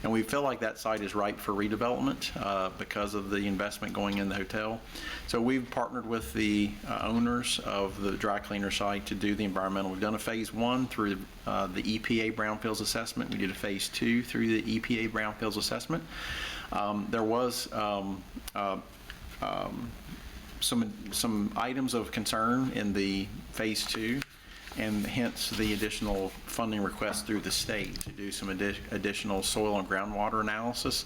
And we feel like that site is ripe for redevelopment because of the investment going in the hotel. So we've partnered with the owners of the dry cleaner site to do the environmental. We've done a phase 1 through the EPA Brownfields assessment. We did a phase 2 through the EPA Brownfields assessment. There was some items of concern in the phase 2, and hence the additional funding request through the state to do some additional soil and groundwater analysis,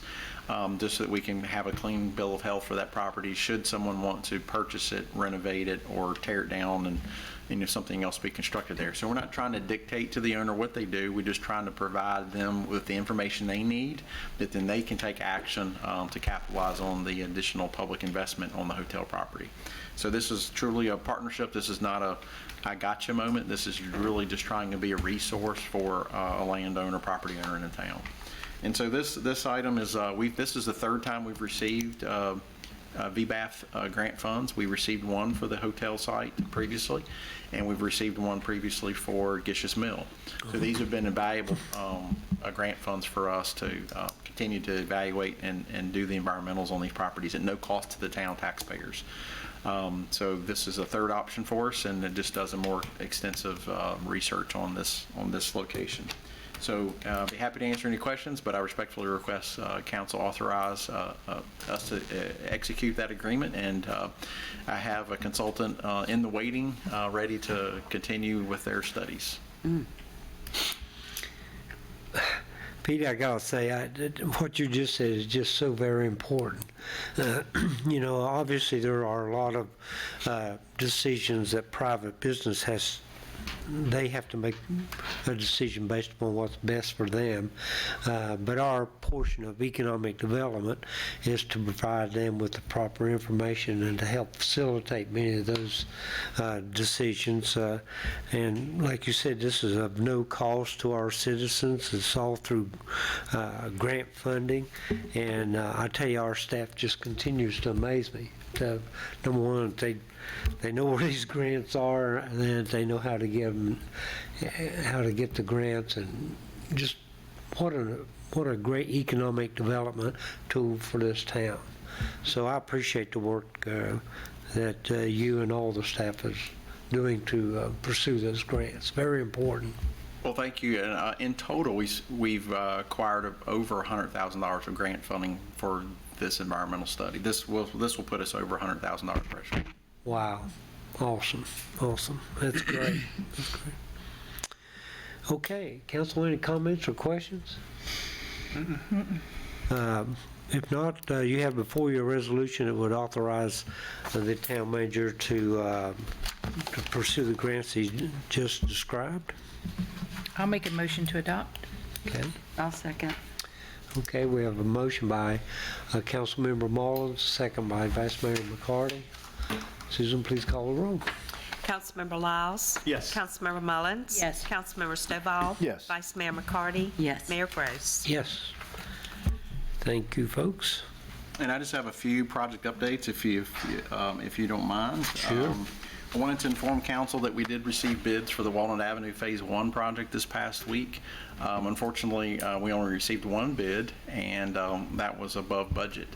just so that we can have a clean bill of health for that property should someone want to purchase it, renovate it, or tear it down and something else be constructed there. So we're not trying to dictate to the owner what they do. We're just trying to provide them with the information they need that then they can take action to capitalize on the additional public investment on the hotel property. So this is truly a partnership. This is not a I gotcha moment. This is really just trying to be a resource for a landowner, property owner in the town. And so this item is, this is the third time we've received VBAF grant funds. We received one for the hotel site previously, and we've received one previously for Gish's Mill. So these have been invaluable grant funds for us to continue to evaluate and do the environmentals on these properties at no cost to the town taxpayers. So this is a third option for us, and it just does a more extensive research on this location. So I'll be happy to answer any questions, but I respectfully request council authorize us to execute that agreement, and I have a consultant in the waiting, ready to continue with their studies. Pete, I gotta say, what you just said is just so very important. You know, obviously there are a lot of decisions that private business they have to make a decision based upon what's best for them. But our portion of economic development is to provide them with the proper information and to help facilitate many of those decisions. And like you said, this is of no cost to our citizens. It's all through grant funding. And I tell you, our staff just continues to amaze me. Number one, they know where these grants are, and then they know how to get the grants, and just what a great economic development tool for this town. So I appreciate the work that you and all the staff is doing to pursue those grants. Very important. Well, thank you. In total, we've acquired over $100,000 of grant funding for this environmental study. This will put us over $100,000 threshold. Wow. Awesome. That's great. Okay, council, any comments or questions? If not, you have before you a resolution that would authorize the town manager to pursue the grants he just described. I'll make a motion to adopt. Okay. I'll second. Okay, we have a motion by Councilmember Mullins, second by Vice Mayor McCarty. Susan, please call the roll. Councilmember Lyles? Yes. Councilmember Mullins? Yes. Councilmember Stovall? Yes. Vice Mayor McCarty? Yes. Mayor Gross? Yes. Thank you, folks. And I just have a few project updates, if you don't mind. Sure. I wanted to inform council that we did receive bids for the Walnut Avenue Phase 1 project this past week. Unfortunately, we only received one bid, and that was above budget.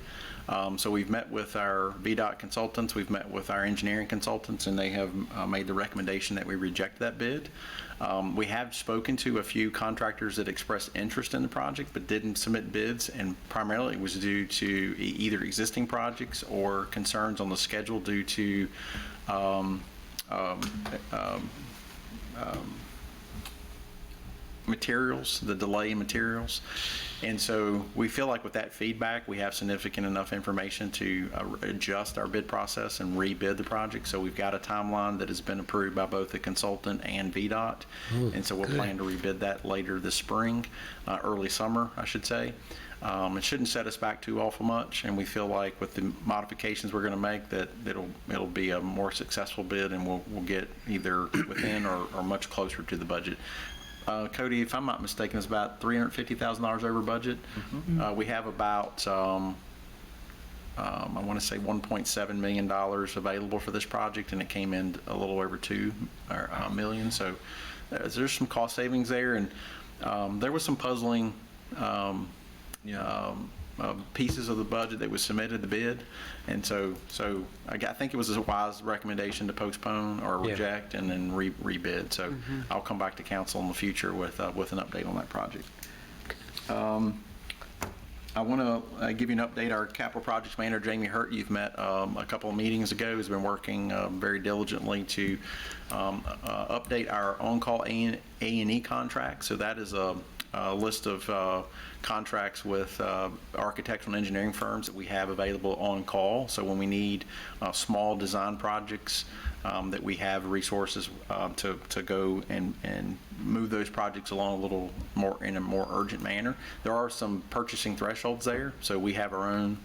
So we've met with our VDOT consultants, we've met with our engineering consultants, and they have made the recommendation that we reject that bid. We have spoken to a few contractors that expressed interest in the project but didn't submit bids, and primarily it was due to either existing projects or concerns on the schedule due to materials, the delay in materials. And so we feel like with that feedback, we have significant enough information to adjust our bid process and rebid the project. So we've got a timeline that has been approved by both the consultant and VDOT. And so we'll plan to rebid that later this spring, early summer, I should say. It shouldn't set us back too awful much, and we feel like with the modifications we're going to make that it'll be a more successful bid, and we'll get either within or much closer to the budget. Cody, if I'm not mistaken, it's about $350,000 over budget. We have about, I want to say $1.7 million available for this project, and it came in a little over $2 million. So there's some cost savings there, and there was some puzzling pieces of the budget that was submitted, the bid, and so I think it was a wise recommendation to postpone or reject and then rebid. So I'll come back to council in the future with an update on that project. I want to give you an update. Our capital projects manager, Jamie Hurt, you've met a couple of meetings ago, has been working very diligently to update our on-call A&E contract. So that is a list of contracts with architectural and engineering firms that we have available on call. So when we need small design projects, that we have resources to go and move those projects along a little more in a more urgent manner. There are some purchasing thresholds there, so we have our own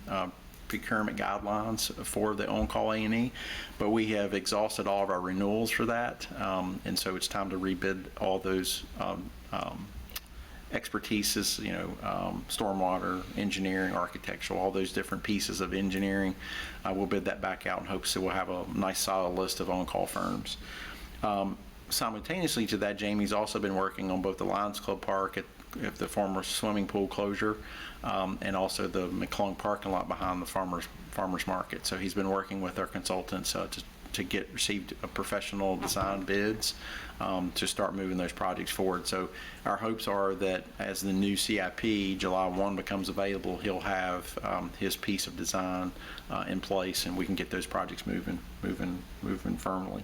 procurement guidelines for the on-call A&E, but we have exhausted all of our renewals for that, and so it's time to rebid all those expertises, stormwater, engineering, architectural, all those different pieces of engineering. We'll bid that back out in hopes that we'll have a nice solid list of on-call firms. Simultaneously to that, Jamie's also been working on both the Lions Club Park at the former swimming pool closure, and also the McClung parking lot behind the farmers market. So he's been working with our consultants to receive professional design bids to start moving those projects forward. So our hopes are that as the new CIP July 1 becomes available, he'll have his piece of design in place, and we can get those projects moving firmly.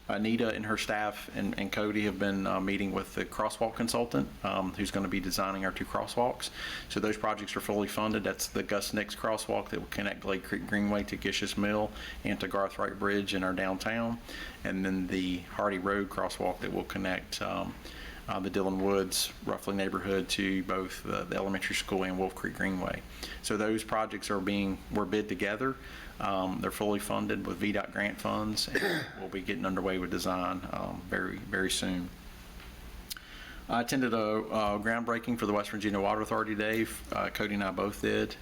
Anita and her staff and Cody have been meeting with the crosswalk consultant who's going to be designing our 2 crosswalks. So those projects are fully funded. That's the Gus Nix crosswalk that will connect Glade Creek Greenway to Gish's Mill and to Garthwright Bridge in our downtown. And then the Hardy Road crosswalk that will connect the Dillon Woods, Ruffley neighborhood to both the elementary school and Wolf Creek Greenway. So those projects were bid together. They're fully funded with VDOT grant funds, and we'll be getting underway with design very, very soon. I attended a groundbreaking for the West Virginia Water Authority Day. Cody and I both did.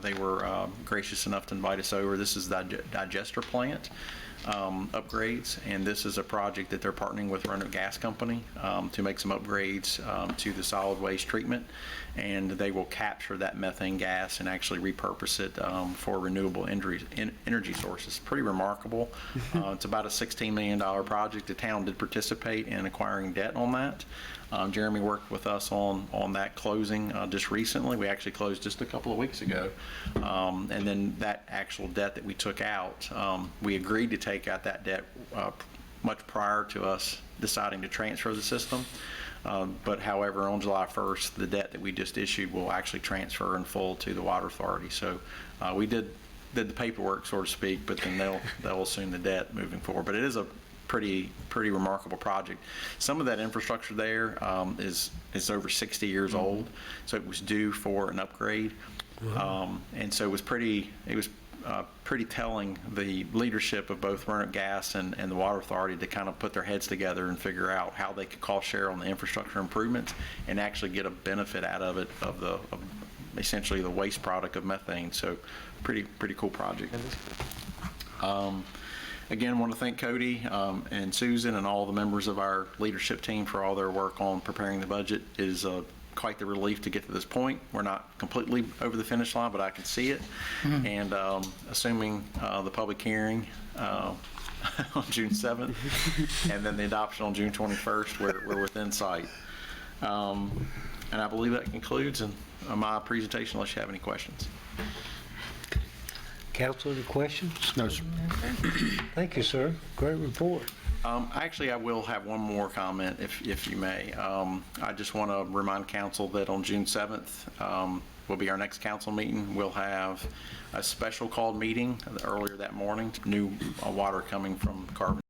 They were gracious enough to invite us over. This is the digester plant upgrades, and this is a project that they're partnering with Roanoke Gas Company to make some upgrades to the solid waste treatment, and they will capture that methane gas and actually repurpose it for renewable energy sources. Pretty remarkable. It's about a $16 million project. The town did participate in acquiring debt on that. Jeremy worked with us on that closing just recently. We actually closed just a couple of weeks ago. And then that actual debt that we took out, we agreed to take out that debt much prior to us deciding to transfer the system. But however, on July 1st, the debt that we just issued will actually transfer in full to the Water Authority. So we did the paperwork, so to speak, but then they'll assume the debt moving forward. But it is a pretty remarkable project. Some of that infrastructure there is over 60 years old, so it was due for an upgrade. And so it was pretty telling, the leadership of both Roanoke Gas and the Water Authority to kind of put their heads together and figure out how they could cost share on the infrastructure improvements and actually get a benefit out of it of essentially the waste product of methane. So pretty cool project. Again, want to thank Cody and Susan and all the members of our leadership team for all their work on preparing the budget. It is quite the relief to get to this point. We're not completely over the finish line, but I can see it. And assuming the public hearing on June 7th and then the adoption on June 21st, we're within sight. And I believe that concludes my presentation unless you have any questions. Council, any questions? No, sir. Thank you, sir. Great report. Actually, I will have one more comment, if you may. I just want to remind council that on June 7th will be our next council meeting. We'll have a special called meeting earlier that morning, new water coming from Carbon.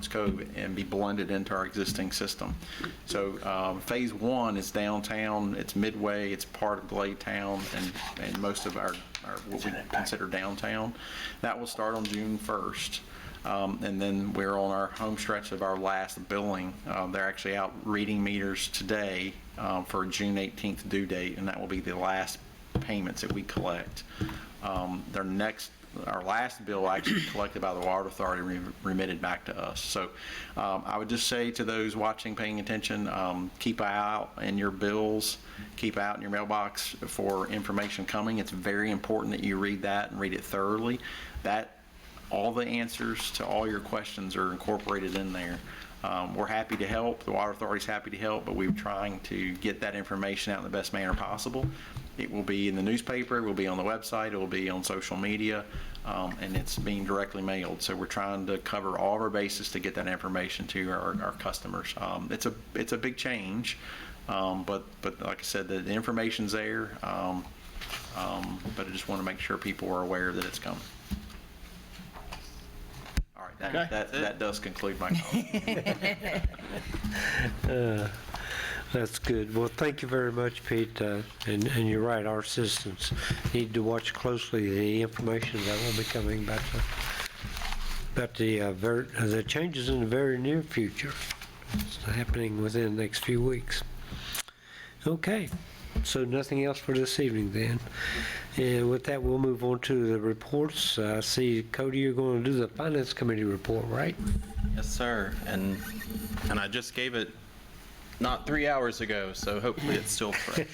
Code and be blended into our existing system. So phase one is downtown, it's Midway, it's part of Gladetown, and most of our what we consider downtown. That will start on June 1st. And then we're on our home stretch of our last billing. They're actually out reading meters today for a June 18th due date, and that will be the last payments that we collect. Our last bill actually collected by the Water Authority remitted back to us. So I would just say to those watching, paying attention, keep an eye out in your bills, keep out in your mailbox for information coming. It's very important that you read that and read it thoroughly. All the answers to all your questions are incorporated in there. We're happy to help. The Water Authority's happy to help, but we're trying to get that information out in the best manner possible. It will be in the newspaper, it will be on the website, it will be on social media, and it's being directly mailed. So we're trying to cover all of our bases to get that information to our customers. It's a big change, but like I said, the information's there, but I just want to make sure people are aware that it's coming. All right, that does conclude my comment. That's good. Well, thank you very much, Pete. And you're right, our citizens need to watch closely the information that will be coming about the changes in the very near future. It's happening within the next few weeks. Okay, so nothing else for this evening then. And with that, we'll move on to the reports. I see, Cody, you're going to do the Finance Committee report, right? Yes, sir. And I just gave it not 3 hours ago, so hopefully it's still fresh.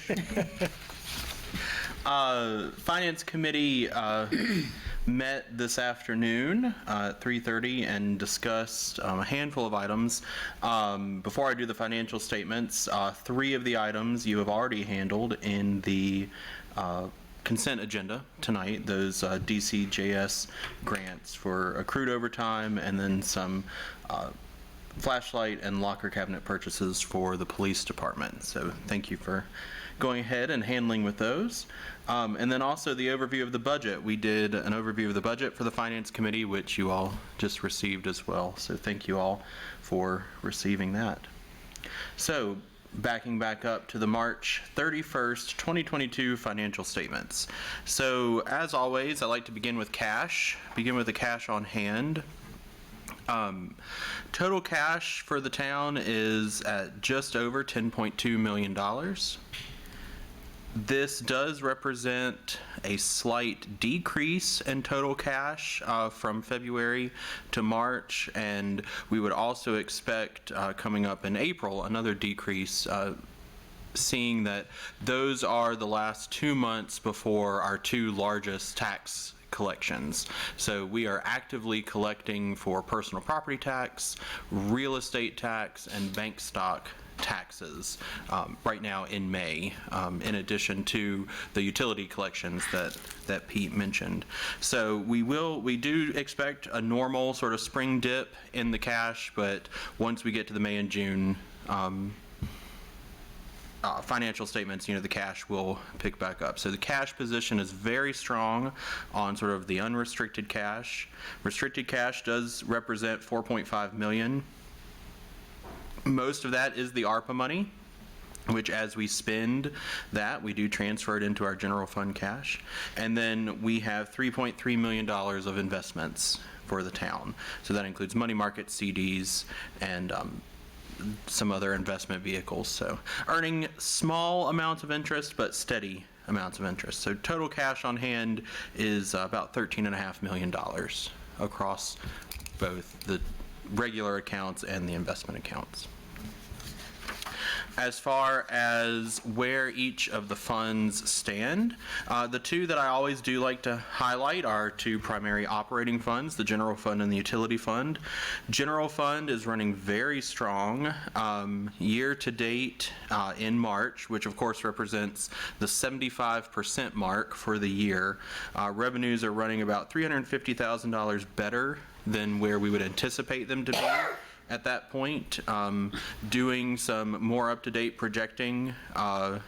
Finance Committee met this afternoon at 3:30 and discussed a handful of items. Before I do the financial statements, 3 of the items you have already handled in the consent agenda tonight, those DCJS grants for accrued overtime and then some flashlight and locker cabinet purchases for the police department. So thank you for going ahead and handling with those. And then also the overview of the budget. We did an overview of the budget for the Finance Committee, which you all just received as well. So thank you all for receiving that. So backing back up to the March 31st, 2022 financial statements. So as always, I like to begin with cash, begin with the cash on hand. Total cash for the town is at just over $10.2 million. This does represent a slight decrease in total cash from February to March, and we would also expect coming up in April another decrease, seeing that those are the last 2 months before our 2 largest tax collections. So we are actively collecting for personal property tax, real estate tax, and bank stock taxes right now in May, in addition to the utility collections that Pete mentioned. So we do expect a normal sort of spring dip in the cash, but once we get to the May and June financial statements, the cash will pick back up. So the cash position is very strong on sort of the unrestricted cash. Restricted cash does represent $4.5 million. Most of that is the ARPA money, which as we spend that, we do transfer it into our general fund cash. And then we have $3.3 million of investments for the town. So that includes money market CDs and some other investment vehicles. So earning small amounts of interest, but steady amounts of interest. So total cash on hand is about $13.5 million across both the regular accounts and the investment accounts. As far as where each of the funds stand, the two that I always do like to highlight are two primary operating funds, the general fund and the utility fund. General fund is running very strong year to date in March, which of course represents the 75% mark for the year. Revenues are running about $350,000 better than where we would anticipate them to be at that point, doing some more up-to-date projecting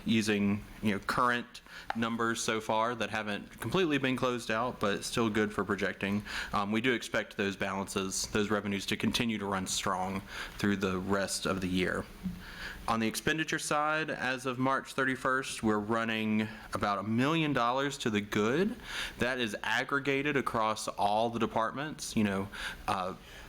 using current numbers so far that haven't completely been closed out, but still good for projecting. We do expect those balances, those revenues to continue to run strong through the rest of the year. On the expenditure side, as of March 31st, we're running about $1 million to the good. That is aggregated across all the departments.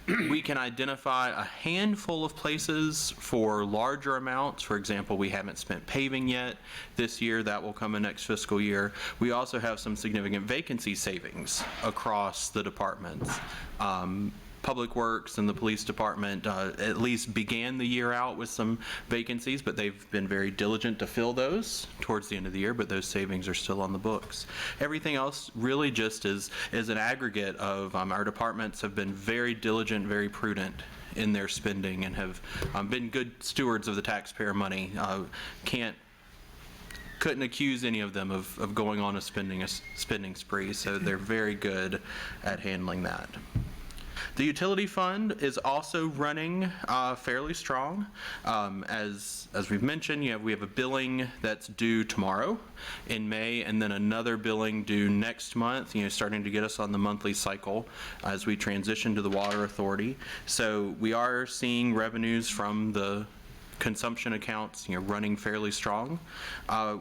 We can identify a handful of places for larger amounts. For example, we haven't spent paving yet this year. That will come in next fiscal year. We also have some significant vacancy savings across the departments. Public Works and the Police Department at least began the year out with some vacancies, but they've been very diligent to fill those towards the end of the year, but those savings are still on the books. Everything else really just is an aggregate of our departments have been very diligent, very prudent in their spending and have been good stewards of the taxpayer money. Couldn't accuse any of them of going on a spending spree, so they're very good at handling that. The utility fund is also running fairly strong. As we've mentioned, we have a billing that's due tomorrow in May, and then another billing due next month, starting to get us on the monthly cycle as we transition to the Water Authority. So we are seeing revenues from the consumption accounts running fairly strong.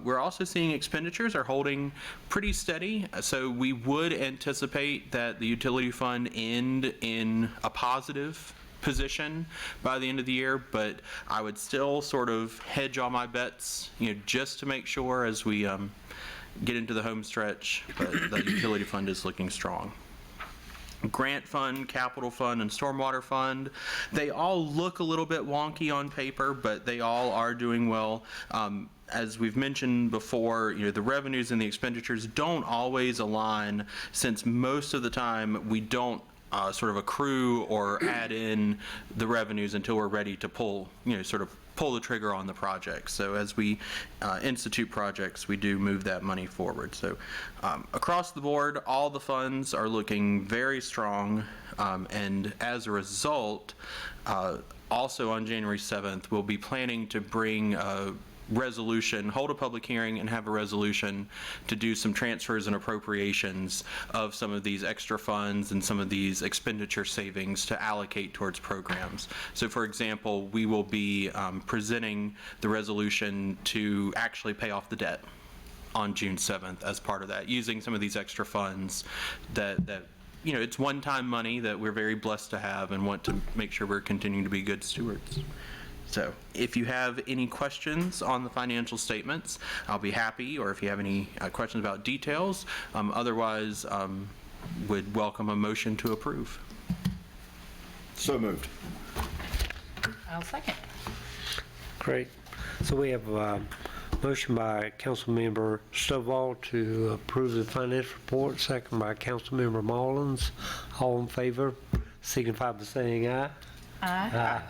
We're also seeing expenditures are holding pretty steady, so we would anticipate that the utility fund end in a positive position by the end of the year, but I would still sort of hedge all my bets just to make sure as we get into the home stretch, but the utility fund is looking strong. Grant fund, capital fund, and stormwater fund, they all look a little bit wonky on paper, but they all are doing well. As we've mentioned before, the revenues and the expenditures don't always align, since most of the time we don't sort of accrue or add in the revenues until we're ready to pull the trigger on the project. So as we institute projects, we do move that money forward. So across the board, all the funds are looking very strong, and as a result, also on January 7th, we'll be planning to bring resolution, hold a public hearing and have a resolution to do some transfers and appropriations of some of these extra funds and some of these expenditure savings to allocate towards programs. So for example, we will be presenting the resolution to actually pay off the debt on June 7th as part of that, using some of these extra funds that it's one-time money that we're very blessed to have and want to make sure we're continuing to be good stewards. So if you have any questions on the financial statements, I'll be happy, or if you have any questions about details, otherwise would welcome a motion to approve. So moved. I'll second. Great. So we have a motion by Councilmember Stovall to approve the finance report, second by Councilmember Mullins. All in favor, signify by saying aye. Aye.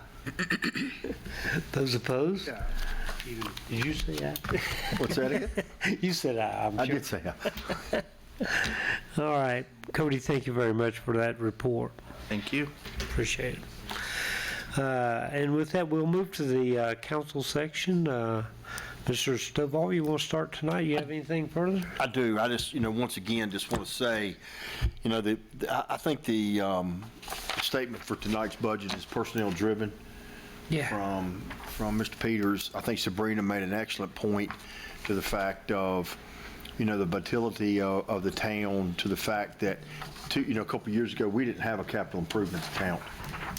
Those opposed? Did you say aye? What's that again? You said aye, I'm sure. I did say aye. All right. Cody, thank you very much for that report. Thank you. Appreciate it. And with that, we'll move to the council section. Mr. Stovall, you want to start tonight? You have anything further? I do. I just, once again, just want to say, I think the statement for tonight's budget is personnel-driven. Yeah. From Mr. Peters. I think Sabrina made an excellent point to the fact of, the vitality of the town, to the fact that, a couple of years ago, we didn't have a capital improvements account.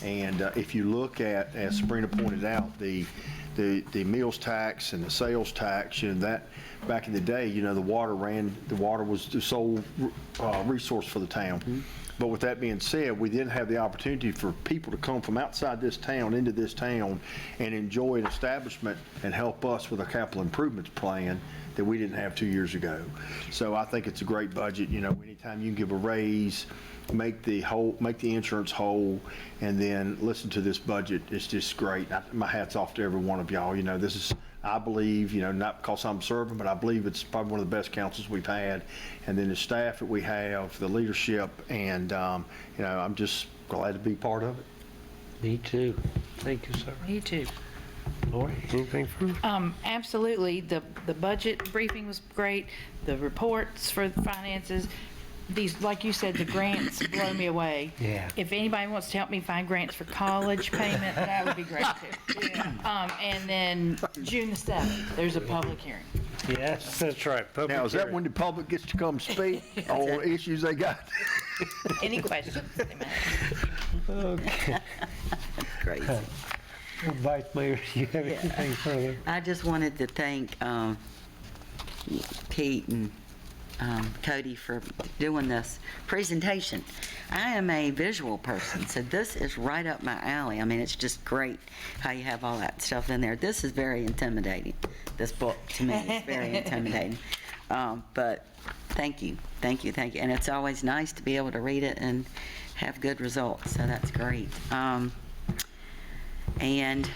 And if you look at, as Sabrina pointed out, the meals tax and the sales tax, that back in the day, the water was the sole resource for the town. But with that being said, we didn't have the opportunity for people to come from outside this town into this town and enjoy an establishment and help us with a capital improvements plan that we didn't have 2 years ago. So I think it's a great budget. Anytime you can give a raise, make the insurance whole, and then listen to this budget, it's just great. My hat's off to every one of y'all. This is, I believe, not because I'm serving, but I believe it's probably one of the best councils we've had. And then the staff that we have, the leadership, and, I'm just glad to be part of it. Me too. Thank you, sir. Me too. Lori, anything further? Absolutely. The budget briefing was great. The reports for the finances. These, like you said, the grants blow me away. Yeah. If anybody wants to help me find grants for college payment, that would be great too. And then June the 7th, there's a public hearing. Yes, that's right. Public Now, is that hearing. when the public gets to come speak on issues they got? Any questions they may have? Okay. Crazy. Vice Mayor, do you have anything further? I just wanted to thank Pete and Cody for doing this presentation. I am a visual person, so this is right up my alley. I mean, it's just great how you have all that stuff in there. This is very intimidating. This book, to me, is very intimidating. But thank you. And it's always nice to be able to read it and have good results, so that's great. And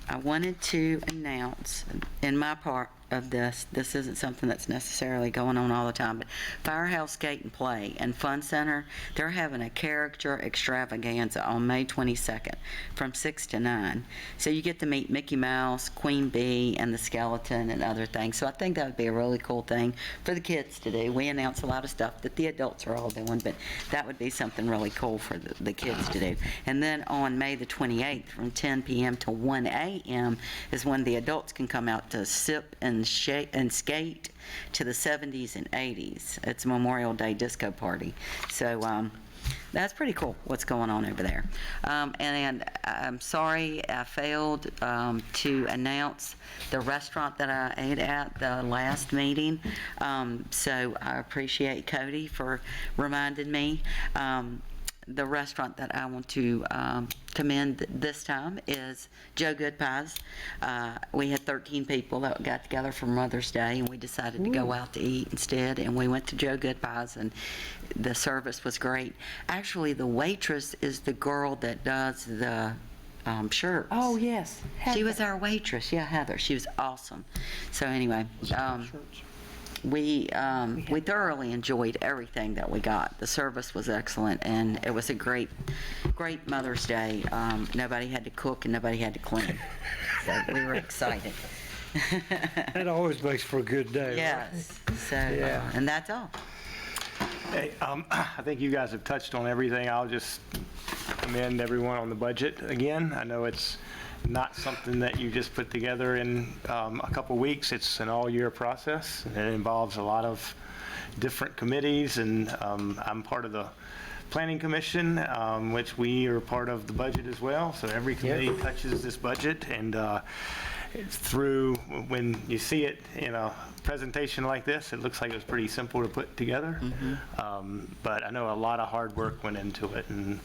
I wanted to announce in my part of this isn't something that's necessarily going on all the time, but Firehouse Skate and Play and Fun Center, they're having a character extravaganza on May 22nd from 6 to 9. So you get to meet Mickey Mouse, Queen Bee, and the Skeleton and other things. So I think that would be a really cool thing for the kids to do. We announce a lot of stuff that the adults are all doing, but that would be something really cool for the kids to do. And then on May the 28th from 10 p.m. to 1 a.m. is when the adults can come out to sip and skate to the 70s and 80s. It's a Memorial Day disco party. So that's pretty cool what's going on over there. And I'm sorry I failed to announce the restaurant that I ate at the last meeting. So I appreciate Cody for reminding me. The restaurant that I want to commend this time is Joe Good Pies. We had 13 people that got together for Mother's Day, and we decided to go out to eat instead, and we went to Joe Good Pies, and the service was great. Actually, the waitress is the girl that does the shirts. Oh, yes. She was our waitress. Yeah, Heather. She was awesome. So anyway, we thoroughly enjoyed everything that we got. The service was excellent, and it was a great Mother's Day. Nobody had to cook and nobody had to clean, so we were excited. That always makes for a good day. Right? Yes. So, Yeah. and that's all. Hey, I think you guys have touched on everything. I'll just commend everyone on the budget again. I know it's not something that you just put together in a couple weeks. It's an all-year process. It involves a lot of different committees, and I'm part of the Planning Commission, which we are part of the budget as well. So every committee touches this budget, and it's through, when you see it in a presentation like this, it looks like it was pretty simple to put together. But I know a lot of hard work went into it, and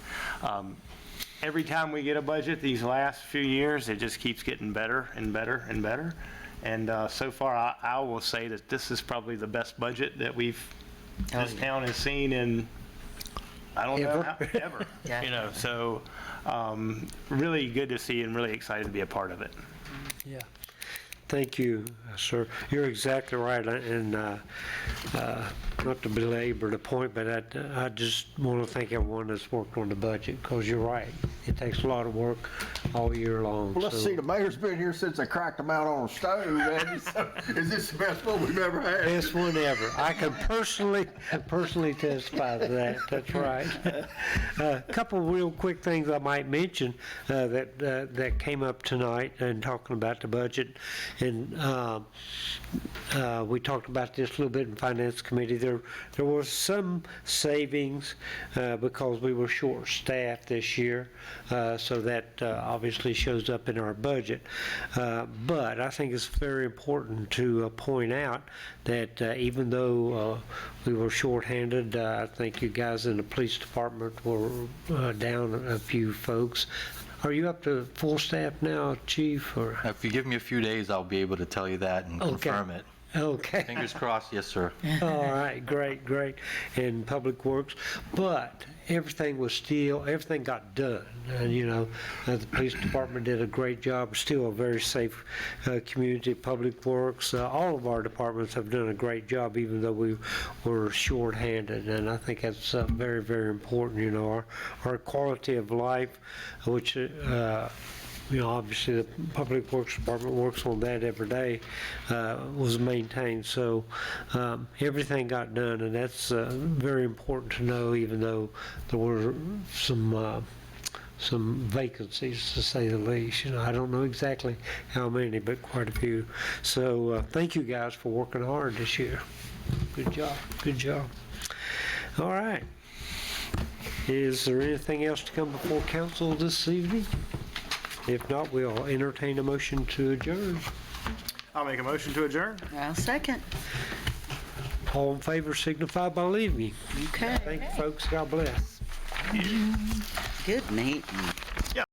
every time we get a budget these last few years, it just keeps getting better and better and better. And so far, I will say that this is probably the best budget that this town has seen in, I don't know, ever. Yeah. So really good to see and really excited to be a part of it. Yeah. Thank you, sir. You're exactly right. And not to belabor the point, but I just want to thank everyone that's worked on the budget, because you're right. It takes a lot of work all year long. Well, let's so- see, the mayor's been here since they cracked them out on a stove, man. So, is this the best one we've ever had? Best one ever. I can personally testify to that. That's right. A couple real quick things I might mention that came up tonight and talking about the budget. And we talked about this a little bit in Finance Committee. There was some savings because we were short-staffed this year, so that obviously shows up in our budget. But I think it's very important to point out that even though we were shorthanded, I think you guys in the police department were down a few folks. Are you up to full staff now, Chief? Or If you give me a few days, I'll be able to tell you that and Okay. confirm it. okay? Fingers crossed, yes, sir. All right, great. In Public Works, but everything got done. And, the police department did a great job, still a very safe community. Public Works, all of our departments have done a great job, even though we were shorthanded. And I think that's very, very important, our quality of life, which obviously the Public Works Department works on that every day, was maintained. So everything got done, and that's very important to know, even though there were some vacancies, to say the least. I don't know exactly how many, but quite a few. So thank you guys for working hard this year. Good job. All right. Is there anything else to come before council this evening? If not, we'll entertain a motion to adjourn. I'll make a motion to adjourn. I'll second. All in favor signify by leaving. Okay. Thank you, folks. God bless. Good meeting.